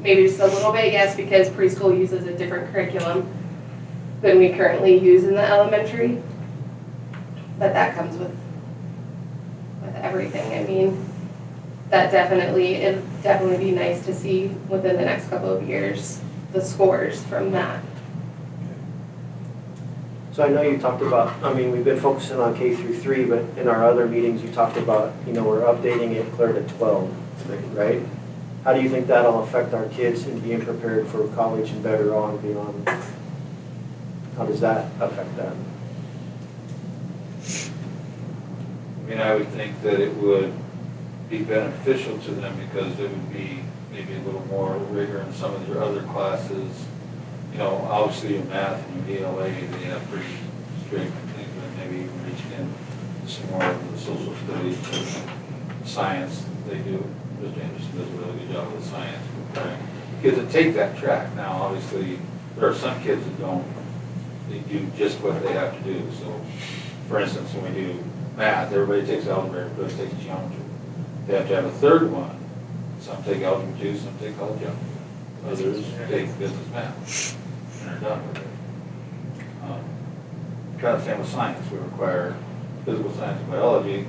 maybe just a little bit, yes, because preschool uses a different curriculum than we currently use in the elementary. But that comes with everything. I mean, it'd definitely be nice to see within the next couple of years, the scores from that. So I know you talked about, I mean, we've been focusing on K through 3, but in our other meetings, you talked about, we're updating it clear to 12, right? How do you think that'll affect our kids in being prepared for college and better on beyond? How does that affect them? I mean, I would think that it would be beneficial to them because it would be maybe a little more rigor in some of their other classes. Obviously in math and your ELA, they have pretty strict things, but maybe even reaching in some more of the social studies, science, they do. Mr. Anderson does a really good job with science. Kids that take that track. Now, obviously, there are some kids that don't. They do just what they have to do. So, for instance, when we do math, everybody takes algebra, everybody takes geometry. They have to have a third one. Some take algebra 2, some take algebra. Others take business math, and they're done with it. Kind of the same with science. We require physical science and biology.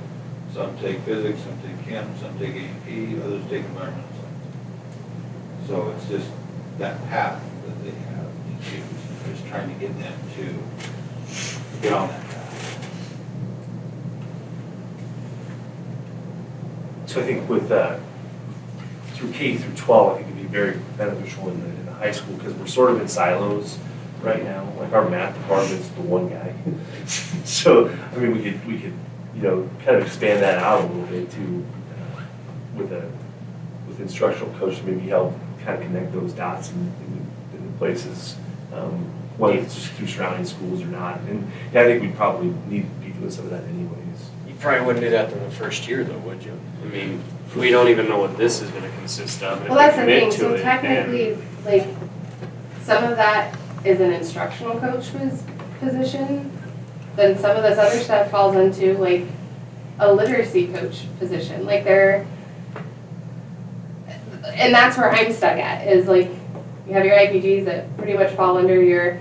Some take physics, some take chem, some take AP, others take environmental science. So it's just that path that they have to choose. We're just trying to get them to get on that path. So I think with through K through 12, I think it'd be very beneficial in the high school because we're sort of in silos right now. Like our math department's the one guy. So I mean, we could kind of expand that out a little bit to with instructional coach to maybe help kind of connect those dots in the places, whether it's through surrounding schools or not. And I think we probably need to be doing some of that anyways. You probably wouldn't do that in the first year though, would you? I mean, we don't even know what this is gonna consist of. And if Well, that's we the commit thing, to so it, technically, like, some of that is an instructional coach position, then some of this other stuff falls into like a literacy coach position, like and that's where I'm stuck at, is like, you have your IPGs that pretty much fall under your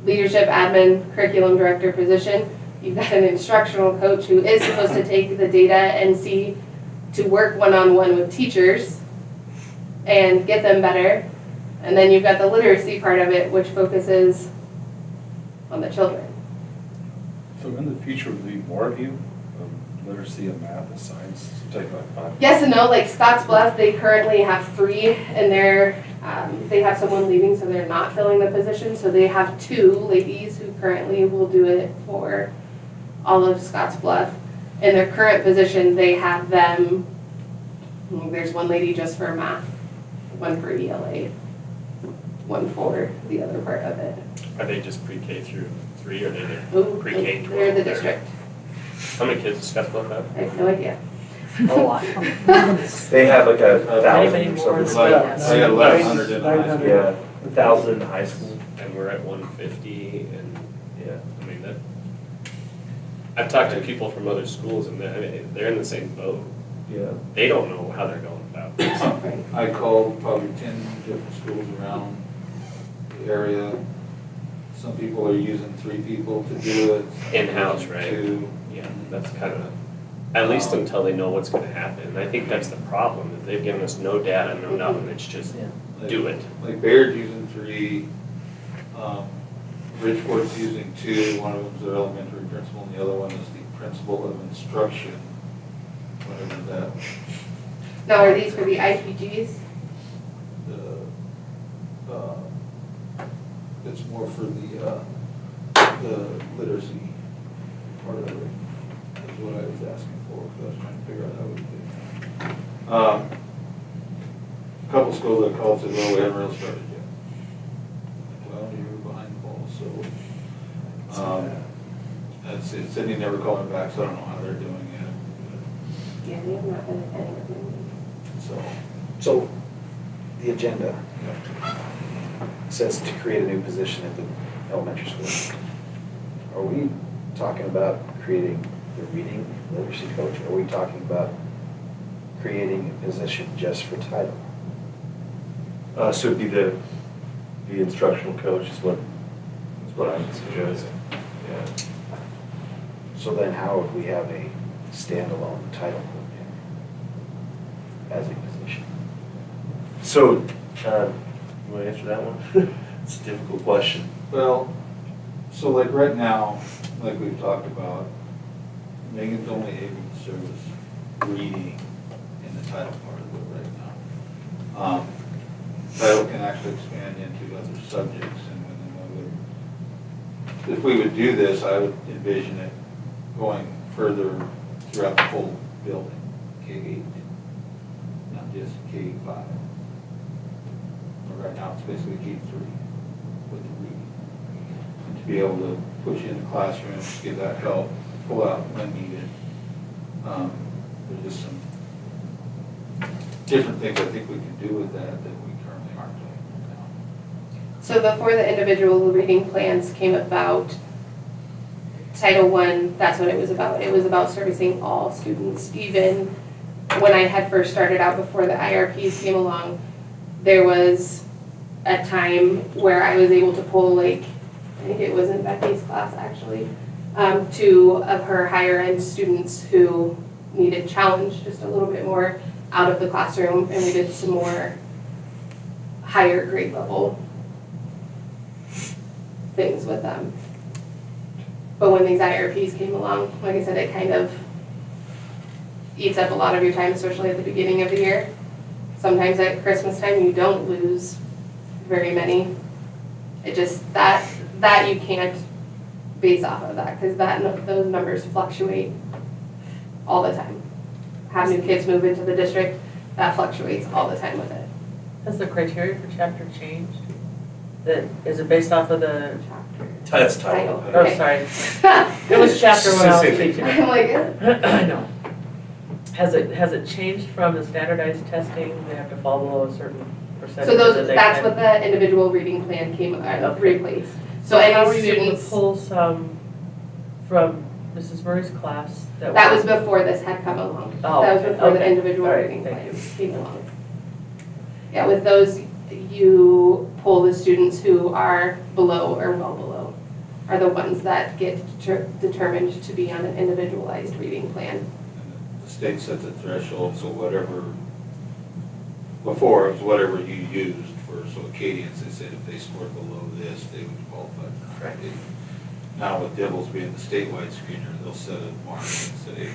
leadership, admin, curriculum director position. You've got an instructional coach who is supposed to take the data and see to work one-on-one with teachers and get them better. And then you've got the literacy part of it, which focuses on the children. So in the future, will there be more of you, literacy and math and science, take like 5? Yes and no, like Scotts Bluff, they currently have 3 and they have someone leaving, so they're not filling the position. So they have 2 ladies who currently will do it for all of Scotts Bluff. In their current position, they have them, there's 1 lady just for math, 1 for ELA, 1 for the other part of it. Are they just pre-K through 3 or are they Ooh, pre-K 12? they're the district. How many kids does Scotts Bluff have? I have no idea. A lot. They have like a 1,000 Many or more something. than I got 1,100 in high school. 900. Yeah, 1,000 in high school. And we're at 150 and, Yeah. I mean, that, I've talked to people from other schools and they're in the same boat. Yeah. They don't know how they're going about this. I called probably 10 different schools around the area. Some people are using 3 people to do it. In-house, right? 2. Yeah, that's kind of, at least until they know what's gonna happen. And I think that's the problem, is they've given us no data, no nothing, it's just do it. Like Baird's using 3, Bridgeport's using 2, one of them's their elementary principal, and the other one is the principal of instruction, whatever that, Now, are these for the IPGs? it's more for the literacy part of it, is what I was asking for, because I was trying to figure out how we did it. A couple schools that called said, well, we haven't really started yet. Well, you were behind the ball, so. And Sydney never called me back, so I don't know how they're doing it. Yeah, they have not been attending with me. So, the agenda says to create a new position at the elementary school. Are we talking about creating the reading literacy coach, or are we talking about creating a position just for title? So it'd be the instructional coach is what I would suggest. Yeah. So then how would we have a standalone title coordinator as a position? So, you want to answer that one? It's a difficult question. Well, so like right now, like we've talked about, Megan's only able to service reading in the title part of it right now. Title can actually expand into other subjects, and if we would do this, I would envision it going further throughout the whole building, K-8, not just K-5. But right now, it's basically K-3 with the reading. And to be able to push in the classrooms, give that help, pull out when needed. There's just some different things I think we can do with that we currently aren't doing now. So before the individual reading plans came about, Title I, that's what it was about. It was about servicing all students. Even when I had first started out before the IRPs came along, there was a time where I was able to pull, like, I think it was in Becky's class actually, 2 of her higher end students who needed challenge just a little bit more out of the classroom, and we did some more higher grade level things with them. But when these IRPs came along, like I said, it kind of eats up a lot of your time, especially at the beginning of the year. Sometimes at Christmas time, you don't lose very many. It just, that you can't base off of that, because those numbers fluctuate all the time. Have new kids move into the district, that fluctuates all the time with it. Has the criteria for chapter changed? Is it based off of the, That's title. oh, Okay. sorry. It was chapter when I was teaching. I'm like, I know. Has it changed from the standardized testing, they have to fall below a certain percentage? so that's what the individual reading plan came, replaced. So how were any you able to students, pull some from Mrs. Murray's class? that was before this had come along. Oh, That was before the okay. individual All right, reading thank you. plans came along. Yeah, with those, you pull the students who are below or well below, are the ones that get determined to be on an individualized reading plan. And the state sets a threshold, so whatever, before it was whatever you used for, so Acadians, they said if they scored below this, they would qualify for Right. IRP. Now with Dibbles being the statewide screener, they'll set a mark and say,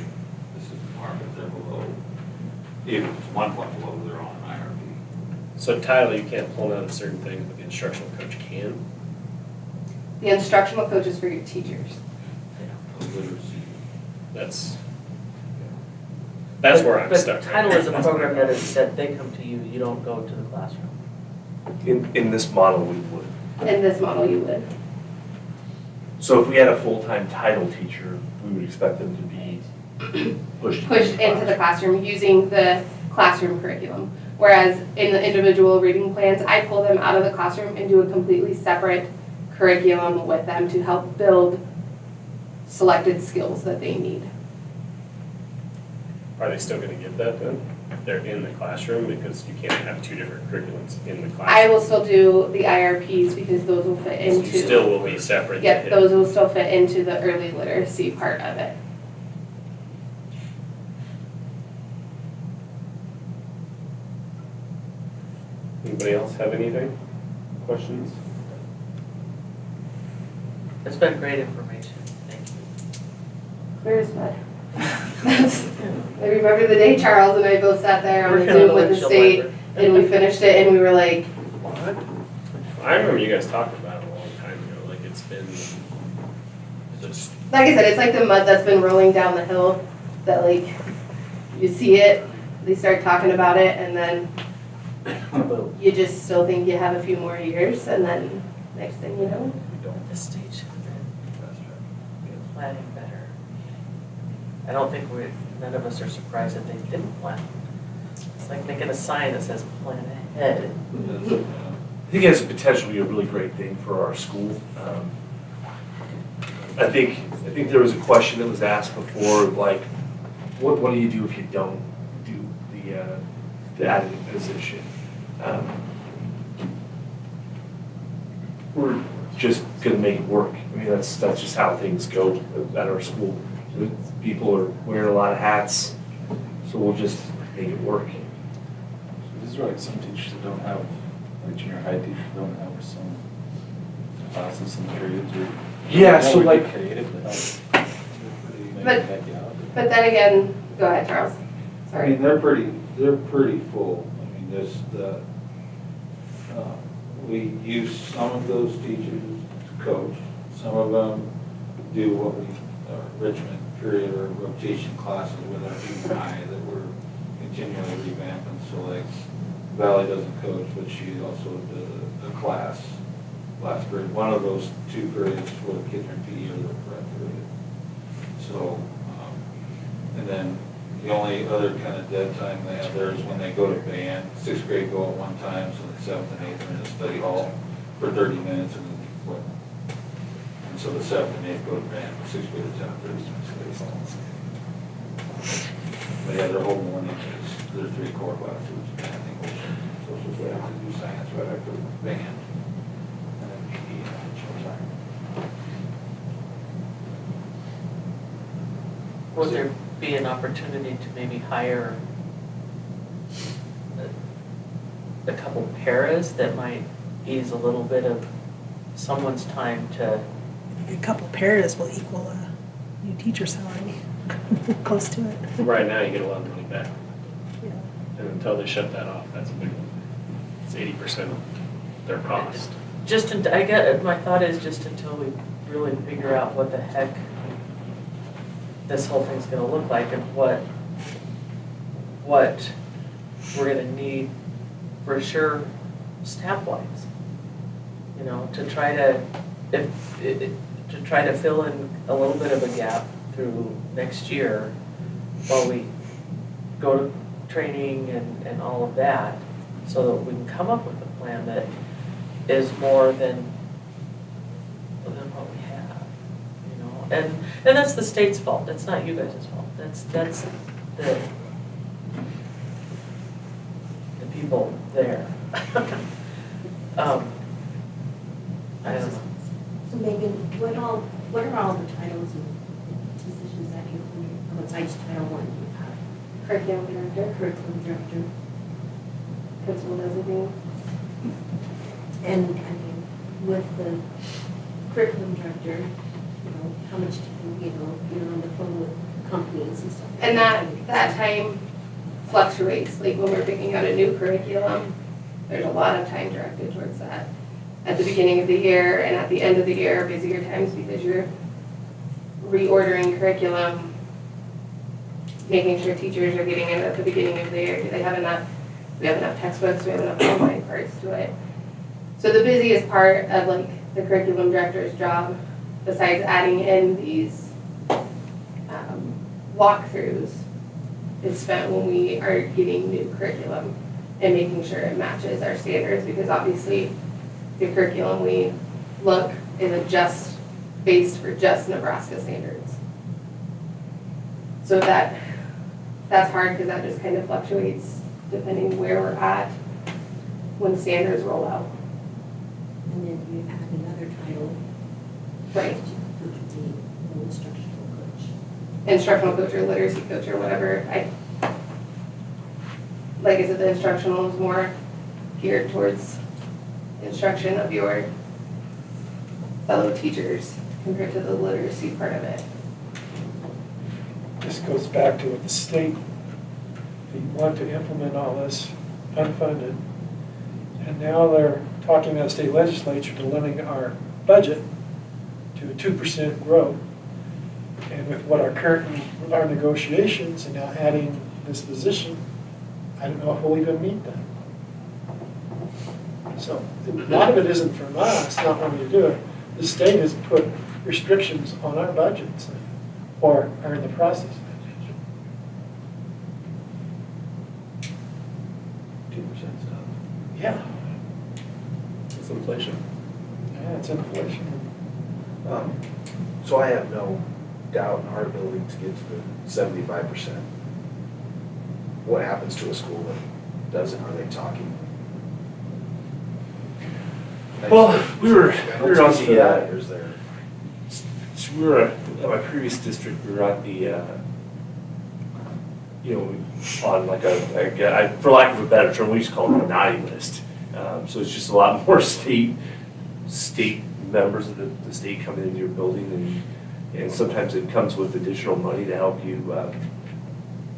this is the mark, if they're below, even if it's 1 point below, they're on an IRP. So title, you can't pull down certain things, but the instructional coach can. The instructional coach is for your teachers. Literacy. That's where I'm stuck. But title is a program that they come to you, you don't go to the classroom. In this model, we would. In this model, you would. So if we had a full-time title teacher, we would expect them to be pushed Into the classroom using the classroom curriculum. Whereas in the individual reading plans, I pull them out of the classroom and do a completely separate curriculum with them to help build selected skills that they need. Are they still gonna get that then? If they're in the classroom, because you can't have 2 different curriculums in the classroom. I will still do the IRPs because those will fit So into. you still will be separate. Yep, those will still fit into the early literacy part of it. Anybody else have anything? Questions? It's been great information, thank you. Clear as mud. I remember the day Charles and I both sat there on We're the gonna Zoom with the windshield state wiper. and we finished it and we were like, What? I remember you guys talking about it a long time ago, like it's been just, like I said, it's like the mud that's been rolling down the hill that like, you see it, they start talking about it and then you just still think you have a few more years and then next thing you know. The state should have been planning better. I don't think none of us are surprised that they didn't plan. It's like making a sign that says plan ahead. I think it has the potential to be a really great thing for our school. I think there was a question that was asked before, like, what do you do if you don't do the added position? we're just gonna make it work. I mean, that's just how things go at our school. People are wearing a lot of hats, so we'll just make it work. Is there like some teachers that don't have, like junior high teachers don't have some classes, some periods or? Yeah, so That would be like- creative to help. Maybe But- help you out. But then again, go ahead, Charles. I Sorry. mean, they're pretty full. I mean, we use some of those teachers to coach. Some of them do what we, Richmond period or rotation classes with our junior high that we're continually revamping. So like Valley doesn't coach, but she also did a class last period. One of those 2 periods for the kids in PE or the prep period. So, and then the only other kind of dead time they have there is when they go to band. 6th grade go at one time, so the 7th and 8th are in the study hall for 30 minutes and then they flip. And so the 7th and 8th go to band, 6th grade to 10th, 30 minutes study hall. But yeah, their whole morning is, their 3 core classes, math, English, social studies, they do science right after band. And then PE and showtime. Would there be an opportunity to maybe hire a couple paras that might ease a little bit of someone's time to, A couple paras will equal a new teacher salary, close to it. Right now, you get a lot of money back. Yeah. And until they shut that off, that's a big one. It's 80% of their cost. just, I get, my thought is just until we really figure out what the heck this whole thing's gonna look like and what we're gonna need for sure staff-wise. You know, to try to, to try to fill in a little bit of a gap through next year while we go to training and all of that, so that we can come up with a plan that is more than what we have, you know? And that's the state's fault, that's not you guys' fault, that's the people there. I don't know. So Megan, what are all the titles and positions that you, besides Title I, you have? Curriculum director, Curriculum director, principal designee. and I mean, with the curriculum director, you know, how much time, you're on the phone with companies and stuff. And that time fluctuates, like when we're picking out a new curriculum, there's a lot of time directed towards that. At the beginning of the year and at the end of the year, are busier times because you're reordering curriculum, making sure teachers are getting it at the beginning of the year. Do they have enough? Do we have enough textbooks? Do we have enough online parts to it? So the busiest part of like the curriculum director's job, besides adding in these walkthroughs, is spent when we are getting new curriculum and making sure it matches our standards, because obviously the curriculum we look is based for just Nebraska standards. So that's hard because that just kind of fluctuates depending where we're at when standards roll out. And then you add another title. Right. Which would be an instructional coach. Instructional coach or literacy coach or whatever. Like I said, the instructional is more geared towards instruction of your fellow teachers compared to the literacy part of it. This goes back to what the state, they want to implement all this unfunded. And now they're talking to the state legislature to limit our budget to a 2% growth. And with what with our negotiations and now adding this position, I don't know if we'll even meet that. So a lot of it isn't from us not wanting to do it. The state has put restrictions on our budgets or are in the process. 2% stuff. Yeah, It's inflation. yeah, it's inflation. So I have no doubt in our ability to get to the 75%. What happens to a school that doesn't? Are they talking? Well, we were on penalties for the, that, or is there? so we were, at my previous district, we were on the, on like for lack of a better term, we just call it a naughty list. So it's just a lot more state members of the state coming into your building, and sometimes it comes with additional money to help you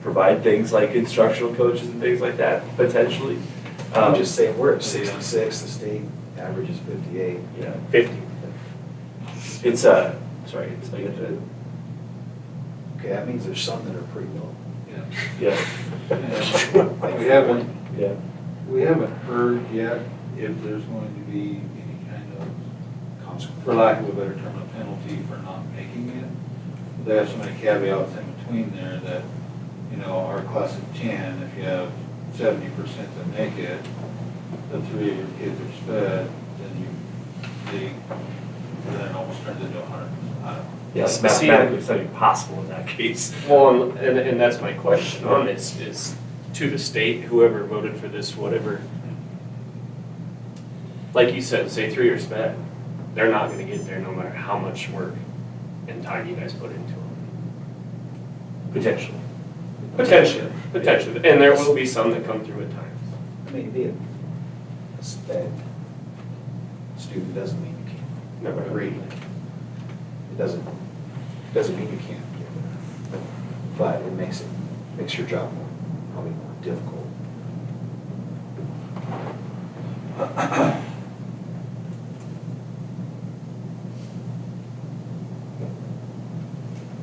provide things like instructional coaches and things like that, potentially. I'm just saying, we're at 66, the state average is 58. Yeah, 50. it's, sorry, it's like, Okay, that means there's some that are pretty low. yeah. We haven't heard yet if there's going to be any kind of, for lack of a better term, a penalty for not making it. They have so many caveats in between there that, our class of 10, if you have 70% that make it, the 3 of your kids are sped, then it almost turns into 100. I don't know. Yes, But see, mathematically, it's not even possible in that case. Well, and that's my question on this, is to the state, whoever voted for this, whatever. Like you said, say 3 are sped, they're not gonna get there no matter how much work and time you guys put into them. Potentially. Potentially, and there will be some that come through at times. I mean, being a sped student doesn't mean you can't. No, Agree. It doesn't mean you can't get there. But it makes your job probably more difficult.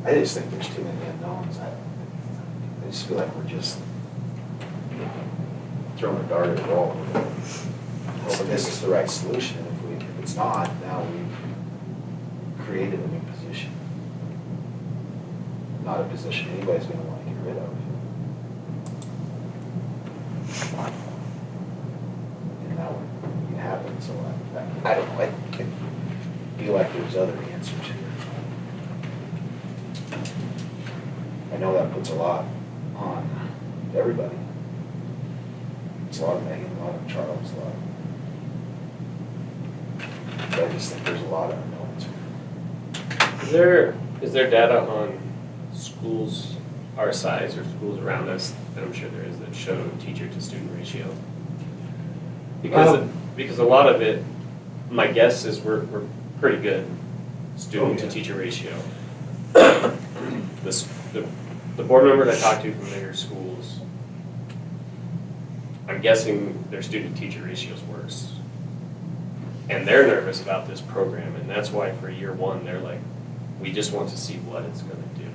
I just think there's too many unknowns. I just feel like we're just throwing a dart at the wall. Hoping this is the right solution. If it's not, now we've created a new position. Not a position anybody's going to want to get rid of. And that would happen, so I don't know, I feel like there's other answers here. I know that puts a lot on everybody. It's a lot of Megan, a lot of Charles, a lot of... But I just think there's a lot of unknowns here. Is there data on schools our size or schools around us, and I'm sure there is, that show teacher to student ratio? Because a lot of it, my guess is we're pretty good student to teacher ratio. The board members I talked to from their schools, I'm guessing their student teacher ratio is worse. And they're nervous about this program, and that's why for year 1, they're like, we just want to see what it's gonna do.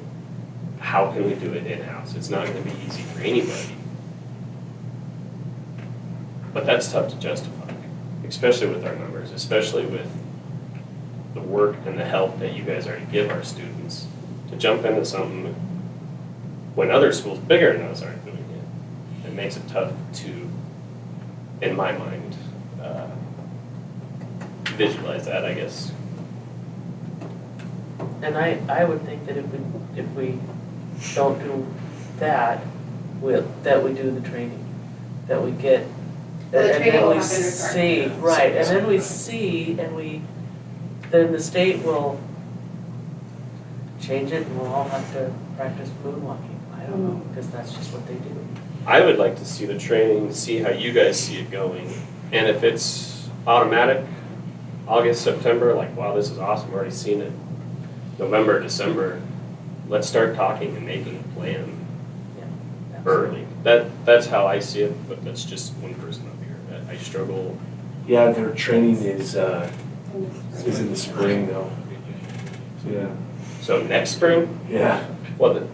How can we do it in-house? It's not gonna be easy for anybody. But that's tough to justify, especially with our numbers, especially with the work and the help that you guys already give our students. To jump into something when other schools bigger than us aren't doing it, it makes it tough to, in my mind, visualize that, I guess. And I would think that if we don't do that, that we do the training, that we get, Well, the and training then will we happen see, regardless. right, and then we see, then the state will change it, and we'll all have to practice moonwalking. I don't know, because that's just what they do. I would like to see the training, see how you guys see it going, and if it's automatic, August, September, like, wow, this is awesome, I've already seen it. November, December, let's start talking and making a plan Yeah, early. That's how I see it, but that's just one person up here. I struggle. Yeah, their training is in the spring though. Yeah. So next spring? Yeah. Well,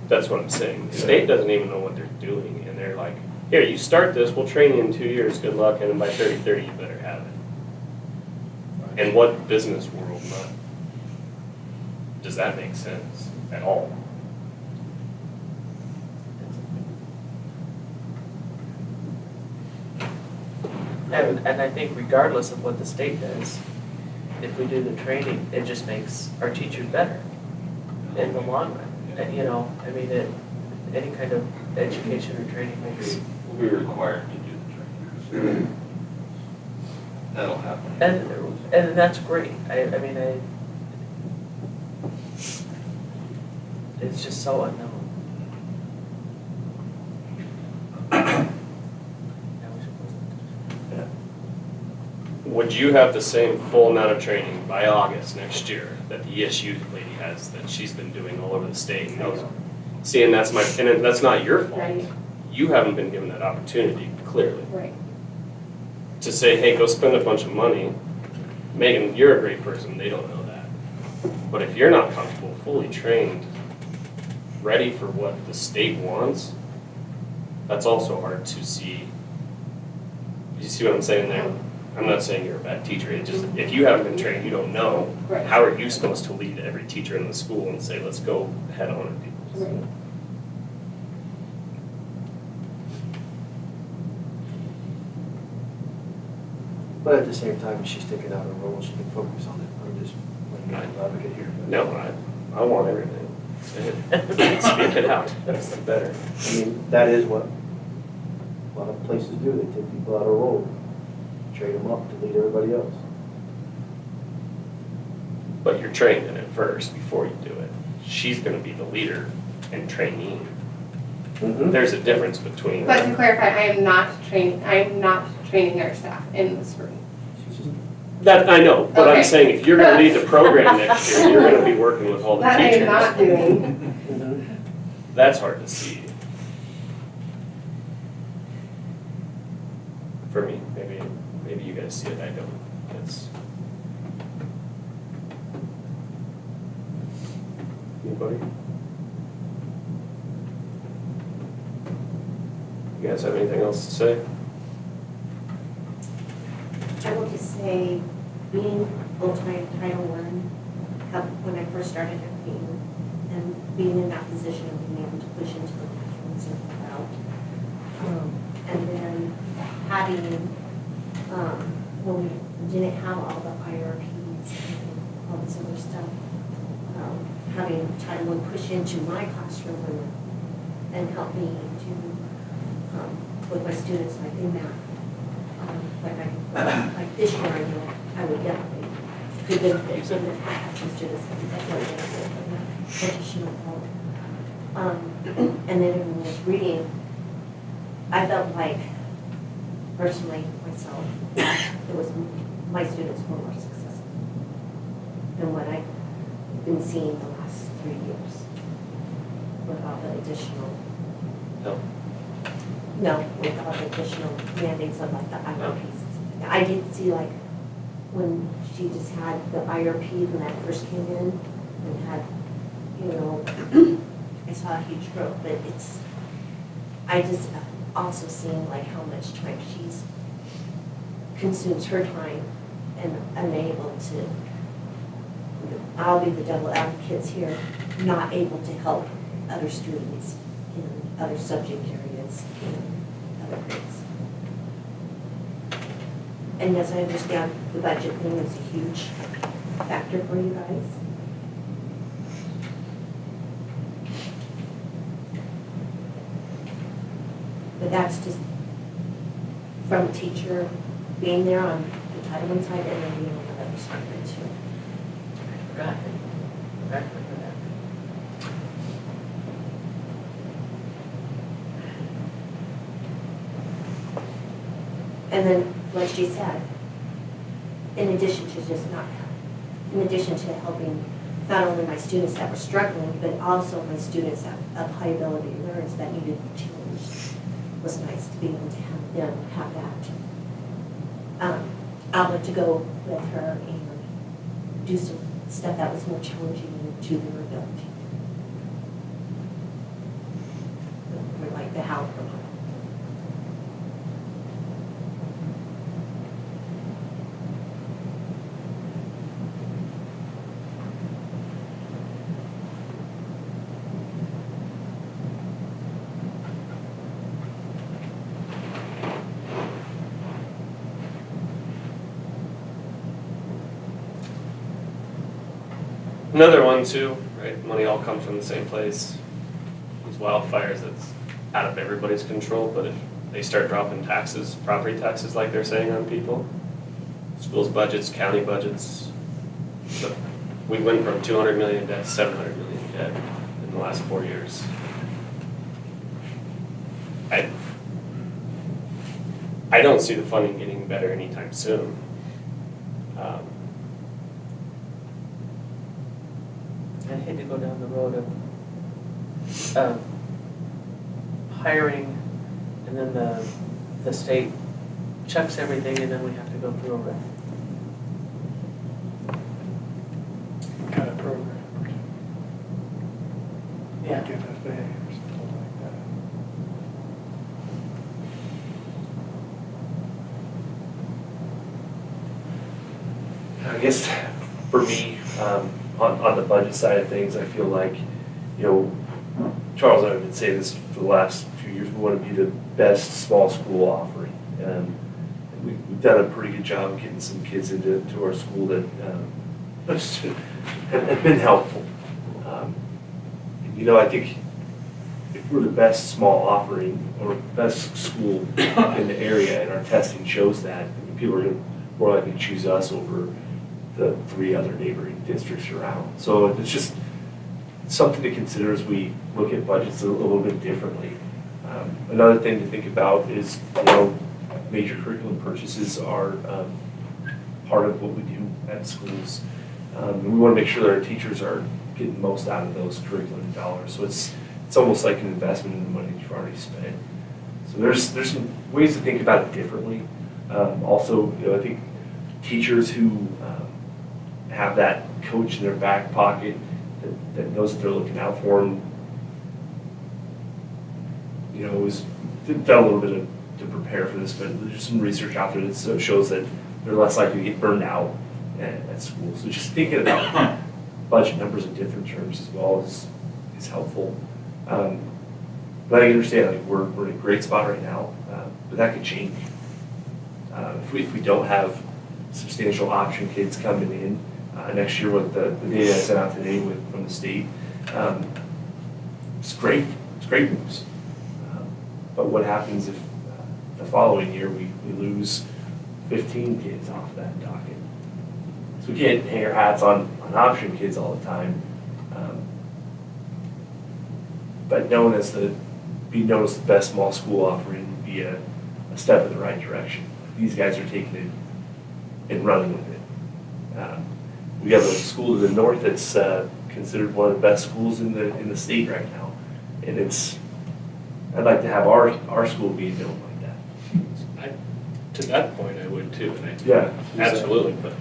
that's what I'm saying. The state doesn't even know what they're doing, and they're like, here, you start this, we'll train you in 2 years, good luck, and then by 30, you better have it. And what business world does that make sense at all? And I think regardless of what the state does, if we do the training, it just makes our teachers better in the long run. And, I mean, any kind of education or training makes. We'll be required to do the training. That'll happen. And that's great. I mean, it's just so unknown. Would you have the same full amount of training by August next year that the ESU lady has, that she's been doing all over the state and knows? See, and that's and that's not your fault. Right. You haven't been given that opportunity, clearly, Right. to say, hey, go spend a bunch of money. Megan, you're a great person, they don't know that. But if you're not comfortable, fully trained, ready for what the state wants, that's also hard to see. You see what I'm saying there? I'm not saying you're a bad teacher, it's just, if you haven't been trained, you don't know, Right. how are you supposed to lead every teacher in the school and say, let's go head on and do this? Right. But at the same time, she's taking out her role, she can focus on it. I'm just playing devil's advocate here. No, I want everything. Say it. Speak it out, that's the better. I mean, that is what a lot of places do, they take people out of role, trade them up to lead everybody else. But you're trained in it first before you do it. She's gonna be the leader and trainee. There's a difference between. But to clarify, I am not training our staff in the spring. She's just That, I know, but I'm Okay. saying if you're gonna lead the program next year, you're gonna be working with all the That I teachers. am not doing. That's hard to see. For me, maybe you guys see it, I don't. It's. Anybody? You guys have anything else to say? I will just say, being full-time Title I, helped when I first started at Leyton, and being in that position of being able to push into the classrooms and out. And then having, when we didn't have all the IRPs and all this other stuff, having Title I push into my classroom and help me to, with my students, like in math. Like this year, I know I would definitely could benefit from the have some students that would benefit from that additional help. And then when I was reading, I felt like, personally, myself, that it was, my students were more successful than what I've been seeing the last 3 years with all the additional. No. No, with all the additional mandates of like the IRPs. I did see like when she just had the IRP when that first came in and had, you know, I saw a huge growth, but I just also seeing like how much time she's consumes her time and unable to, I'll be the devil advocate here, not able to help other students in other subject areas in other grades. And yes, I understand the budget thing is a huge factor for you guys. But that's just from a teacher being there on the Title I side and then being on the other side of it too. I forgot for that. And then, like she said, in addition to in addition to helping not only my students that were struggling, but also my students that of high ability learners that needed challenge, was nice to be able to have them have that outlet to go with her and do some stuff that was more challenging to their ability. Or like the how program. Another one too, right? Money all comes from the same place. These wildfires, that's out of everybody's control, but if they start dropping taxes, property taxes like they're saying on people, schools budgets, county budgets. So we went from 200 million debt to 700 million debt in the last 4 years. I don't see the funding getting better anytime soon. I'd hate to go down the road of hiring, and then the state checks everything, and then we have to go through a ref. Kind of program. Yeah. Like FFA or something like that. I guess for me, on the budget side of things, I feel like, Charles and I have been saying this for the last few years, we want to be the best small school offering. We've done a pretty good job of getting some kids into our school that have been helpful. I think if we're the best small offering or best school in the area, and our testing shows that, people are going to more likely choose us over the 3 other neighboring districts around. So it's just something to consider as we look at budgets a little bit differently. Another thing to think about is, major curriculum purchases are part of what we do at schools. And we want to make sure that our teachers are getting the most out of those curriculum dollars. So it's almost like an investment in the money that you've already spent. So there's some ways to think about it differently. Also, I think teachers who have that coach in their back pocket that knows that they're looking out for them, was done a little bit to prepare for this, but there's some research out there that shows that they're less likely to get burned out at school. So just thinking about budget numbers in different terms as well is helpful. But I understand, like, we're in a great spot right now, but that could change. If we don't have substantial option kids coming in next year, with the data I sent out today from the state, it's great. It's great news. But what happens if the following year we lose 15 kids off that docket? So we can't hang our hats on option kids all the time. But being known as the best small school offering would be a step in the right direction. These guys are taking it and running with it. We have a school to the north that's considered one of the best schools in the state right now, and I'd like to have our school being known like that. To that point, I would too. Yeah, Absolutely, but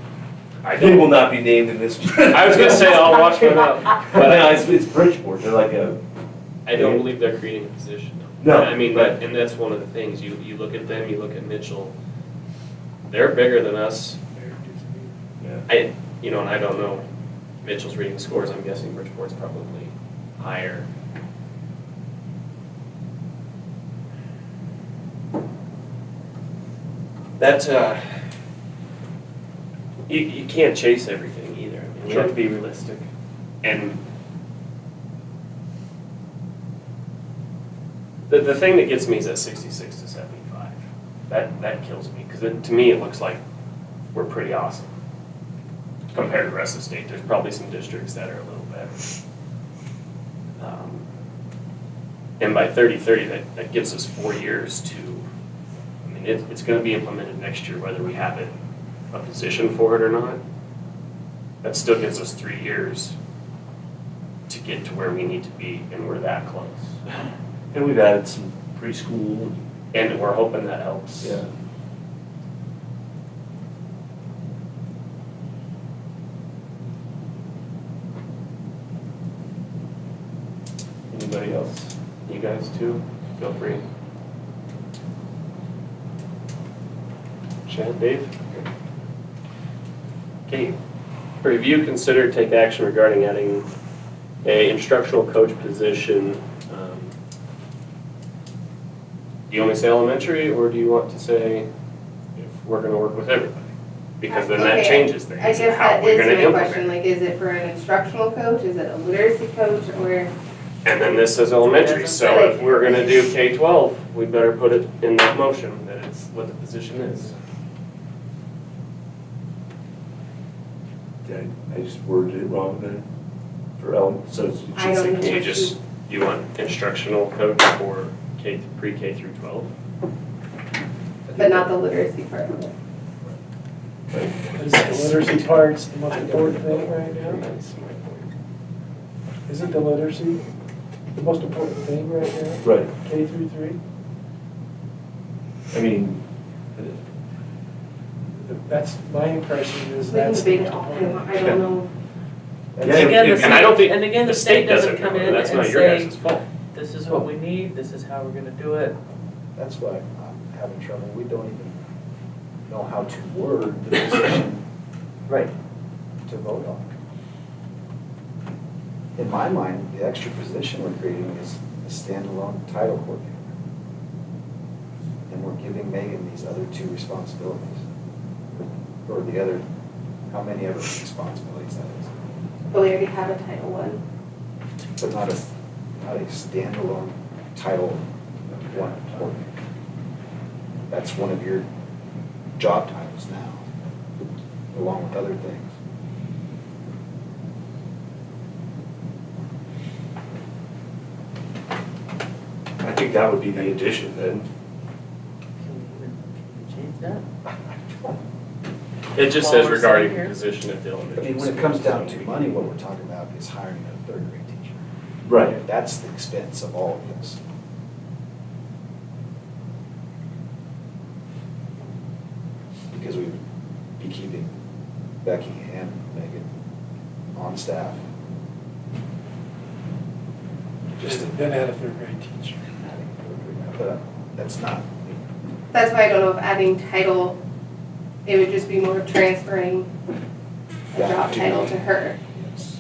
they will not be named in this. I was gonna say, I'll watch one up. But no, it's Bridgeport. They're like I don't believe they're creating a position. No, I mean, and that's one of the things, you look at them, you look at Mitchell, they're bigger than us. Yeah. And I don't know Mitchell's reading scores, I'm guessing Bridgeport's probably higher. That, you can't chase everything either. I mean, we have to be realistic. And the thing that gets me is that 66 to 75. That kills me, because to me it looks like we're pretty awesome compared to the rest of the state. There's probably some districts that are a little better. And by 30-30, that gives us 4 years to, I mean, it's going to be implemented next year, whether we have a position for it or not. That still gives us 3 years to get to where we need to be, and we're that close. And we've added some preschool. And we're hoping that helps. Yeah. Anybody else? You guys too? Feel free. Chad, Dave? Okay. Review, consider, take action regarding adding a instructional coach position. Do you only say elementary, or do you want to say if we're gonna work with everybody? Because then that Okay, changes things. I guess how that we're gonna is my implement. question, like, is it for an instructional coach, is it a literacy coach, or? And then this is elementary, so if we're gonna do K-12, we better put it in that motion, that it's what the position is. I just worded it wrong there. For so it should I don't say know. Do you just, do you want instructional coach for pre-K through 12? But not the literacy part of it. Is the literacy part's the most important thing right now? That's my point. Isn't the literacy the most important thing right now? Right. K through 3? I mean, That's, my impression is We can that's. the debate it most all, important. I don't know. Yeah, Again, and the And I don't state, think and again, the state doesn't come in That's and not your say, guys' fault. this is what we need, this is how we're gonna do it. That's why I'm having trouble. We don't even know how to word the position Right. to vote on. In my mind, the extra position we're creating is a standalone title coordinator. And we're giving Megan these other 2 responsibilities. Or the other, how many other responsibilities that is. But we already have a Title I. But not a standalone Title I coordinator. That's one of your job titles now, along with other things. I think that would be the addition then. Can we change that? It just While says we're regarding sitting the here. position at the I elementary. mean, when it school. comes down to money, what we're talking about is hiring a 3rd grade teacher. Right. That's the expense of all of this. Because we'd be keeping Becky and Megan on staff. Just to Then add a 3rd grade teacher. But that's not, That's why I don't know if adding title, it would just be more transferring a Yeah, job to title me. to her. yes.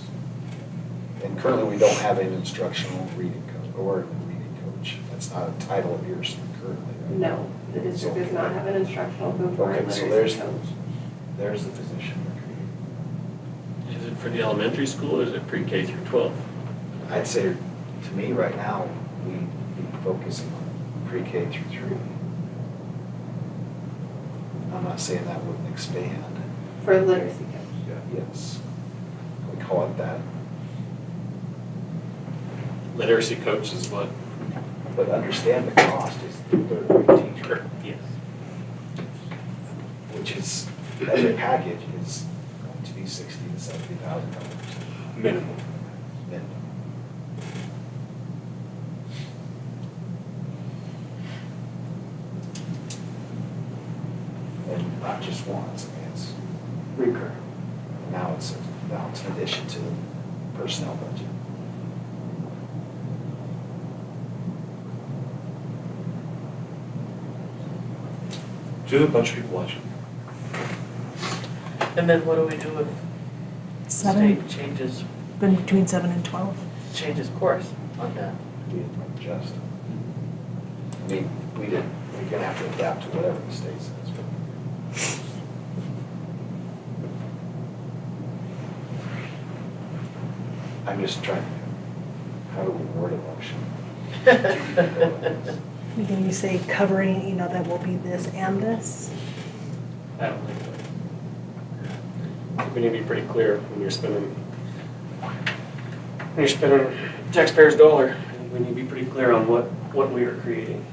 And currently, we don't have an instructional reading coach or a reading coach. That's not a title of yours currently. right? No, the district does not have an instructional coach or a Okay, so literacy coach. there's the position we're creating. Is it for the elementary school or is it pre-K through 12? I'd say, to me, right now, we'd be focusing on pre-K through 3. I'm not saying that wouldn't expand. For a literacy coach. Yes. We call it that. Literacy coach is what? But understand the cost is the 3rd grade teacher, Yes. which is, as a package, is going to be $60,000 to $70,000. Minimum. Minimum. And not just once, I mean, it's recurring. Now it's an addition to the personnel budget. Do you have a bunch of people watching? And then what do we do if the 7, state changes been between 7 and 12. course on that? We didn't adjust. I mean, we're gonna have to adapt to whatever the state says. I'm just trying to, how do we word a motion? Can you say covering, you know, that will be this and this? I don't think so. We need to be pretty clear when you're spending taxpayers' dollar. We need to be pretty clear on what we are creating.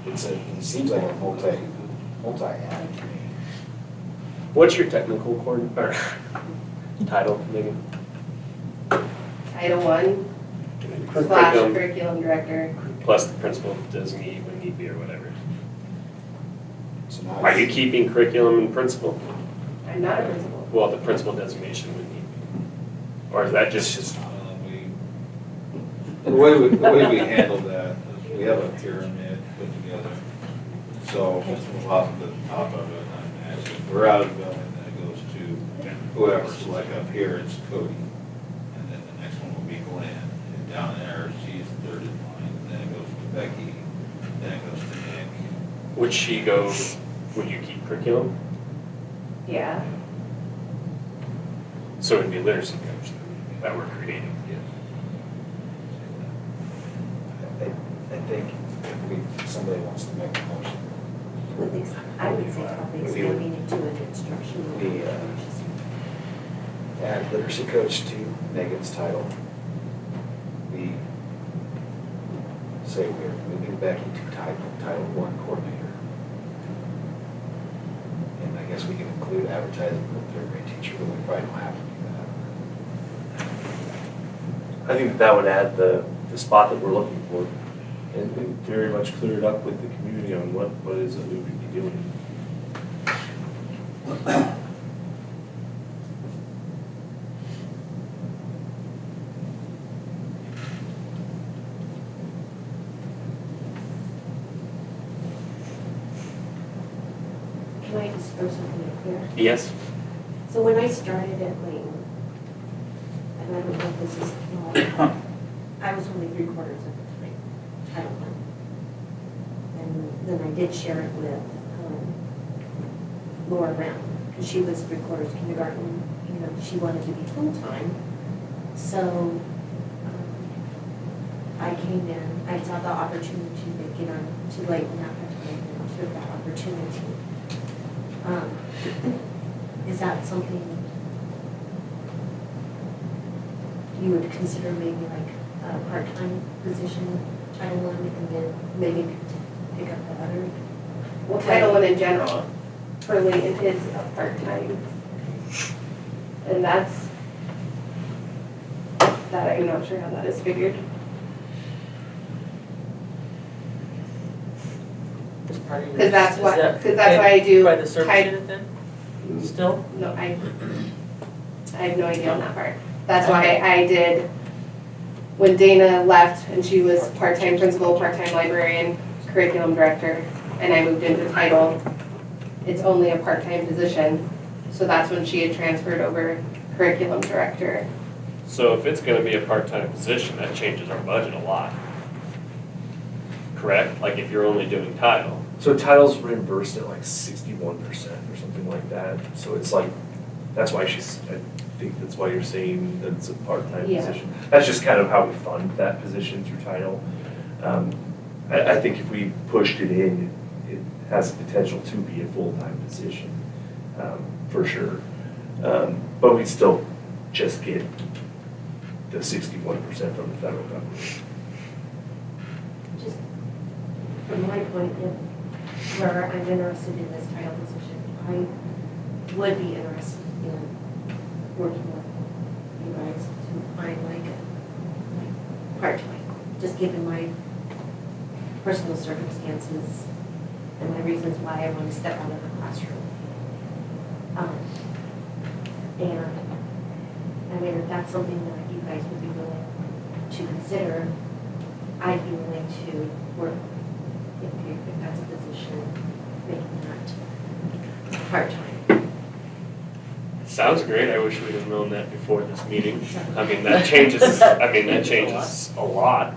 It seems like a multi-add. What's your technical title, Megan? Title I / curriculum director. Plus the principal designee when need be or whatever. So now Are you keeping curriculum and principal? I'm not a principal. Well, the principal designation would need be. Or is that just, The way we handle that is we have a pyramid put together. So off of the top of it, I imagine, we're out of the building, then it goes to whoever. So like up here, it's Cody. And then the next one will be Glenn. And down there, she's third in line. And then it goes to Becky. Then it goes to Nick. would you keep curriculum? Yeah. So it'd be literacy coach that we're creating. I think if somebody wants to make a motion, I would say probably expanding into an instructional. The, add literacy coach to Megan's title. We say we're moving Becky to Title I coordinator. And I guess we can include advertising for the third grade teacher, but we probably don't have to do that. I think that would add the spot that we're looking for and very much clear it up with the community on what it is that we would be doing. Can I just throw something up here? Yes? So when I started at Leyton, and I don't know if this is, well, I was only 3/4 of the time, Title I. And then I did share it with Laura Brown, because she was 3/4 kindergarten, you know, she wanted to be full-time. So I came in, I saw the opportunity to get on to Leyton at the time, and took that opportunity. Is that something you would consider maybe like a part-time position, Title I, and then maybe pick up the other? Well, Title I in general for Leyton is a part-time. And that I'm not sure how that is figured. As part of your- Because that's is what, that because that's why I do. By the service Title- unit then? Still? No, I have no idea on that part. That's why I did, when Dana left and she was part-time principal, part-time librarian, curriculum director, and I moved into title, it's only a part-time position. So that's when she had transferred over curriculum director. So if it's gonna be a part-time position, that changes our budget a lot. Correct? Like if you're only doing title. So title's reimbursed at like 61% or something like that. So it's like, that's why I think that's why you're saying that it's a part-time Yeah. position. That's just kind of how we fund that position through title. I think if we pushed it in, it has the potential to be a full-time position, for sure. But we'd still just get the 61% from the federal government. Just from my point of view, where I'm interested in this title position, I would be interested in working with you guys to find like part-time, just given my personal circumstances and my reasons why I want to step out of the classroom. And I mean, if that's something that you guys would be willing to consider, I'd be willing to work if that's a position, making that part-time. Sounds great. I wish we'd have known that before this meeting. I mean, that changes a lot.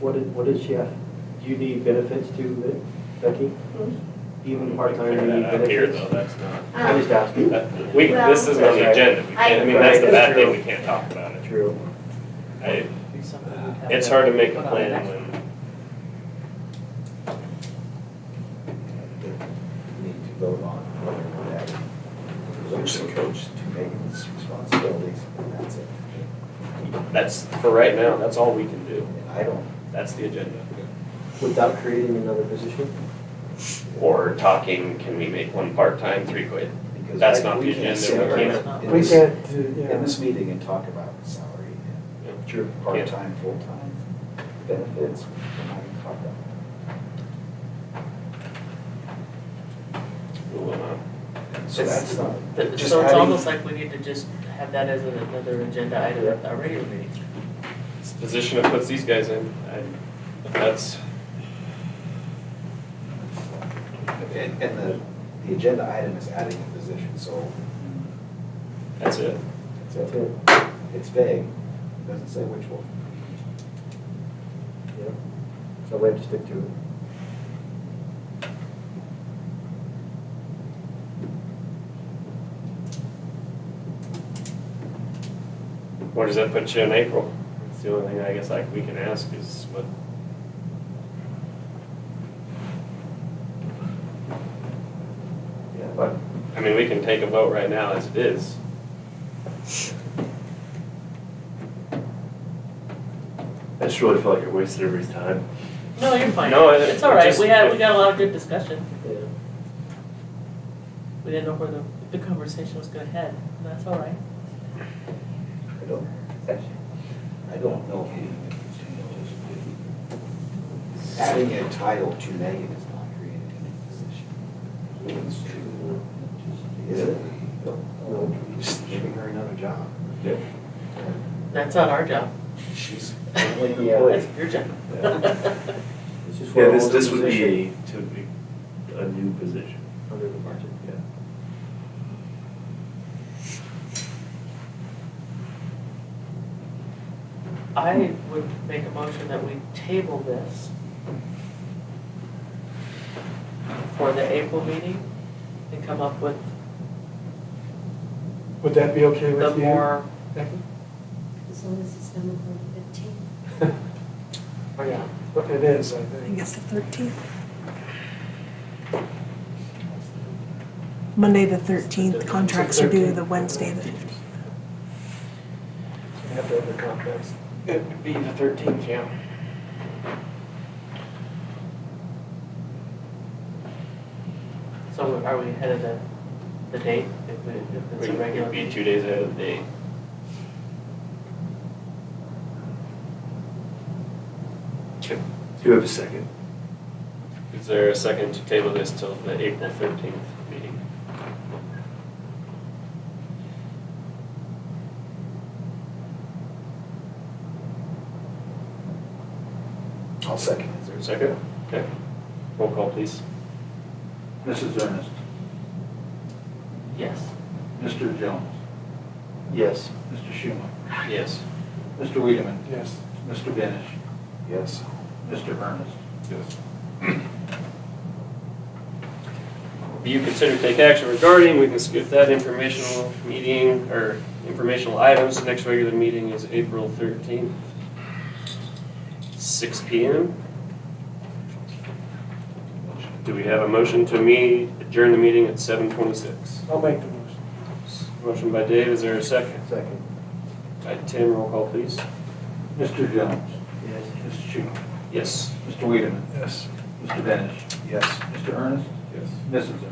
What did she have? Do you need benefits too, Becky? Even part-time, do you need Up here though, benefits? that's not. I'm just asking. This isn't on the agenda. We can't, I mean, that's the bad thing, we can't talk about it. True. Be something we'd have It's hard to make a put on plan next when, Need to vote on whether we're adding literacy coach to Megan's responsibilities, and that's it. that's, for right now, that's all we can do. And I don't, That's the agenda. Without creating another position? Or talking, can we make one part-time, 3 quit? because That's I- not we the can't agenda, sit we right can't. now in We this- can't do, yeah. in this meeting and talk about salary, Sure. part-time, full-time, benefits, we're not even talking about We'll, that. So that's not, just So it's adding- almost like we need to just have that as another agenda item at our regular meeting. It's the position that puts these guys in. That's, and the agenda item is adding a position, so that's it. that's it. It's vague, doesn't say which one. Yeah. So we have to stick to it. Where does that put you in April? That's the only thing I guess we can ask is what. mean, we can take a vote right now as it is. I just really feel like I wasted everybody's time. No, you're fine. No, It's all right. just- We got a lot of good discussion. Yeah. We didn't know where the conversation was gonna head, and that's all right. I don't know if adding a title to Megan is not creating a new position. Is it? No, just giving her another job. Yep. That's not our job. She's Yeah. That's your job. It's just Yeah, for this would organization be a new position. under the budget. Yeah. I would make a motion that we table this for the April meeting and come up with Would that be okay the with you? more, Becky? As long as it's done before the 15th. Oh, yeah, but it is, I I think. think it's the 13th. Monday the 13th, contracts are due the Wednesday the 15th. We have to have the contracts. It'd be the 13th, yeah. so are we ahead of the date if it's a regular? We'd be 2 days ahead of the date. Okay. Do you have a second? Is there a second to table this till the April 13th meeting? I'll second Is there a second? Okay. Roll call, please. Mrs. Ernest, Yes. Mr. Jones, Yes. Mr. Schumann, Yes. Mr. Wiedemann, Yes. Mr. Benish, Yes. Mr. Ernest. Yes. You consider take action regarding, we can skip that informational meeting, or informational items. The next regular meeting is April 13th, 6 PM. Do we have a motion to adjourn the meeting at 7:26? I'll make the motion. Motion by Dave, is there a second? Second. By Tim, roll call please. Mr. Jones, Yes. Mr. Schumann, Yes. Mr. Wiedemann, Yes. Mr. Benish, Yes. Mr. Ernest, Yes. Mrs. Ernest.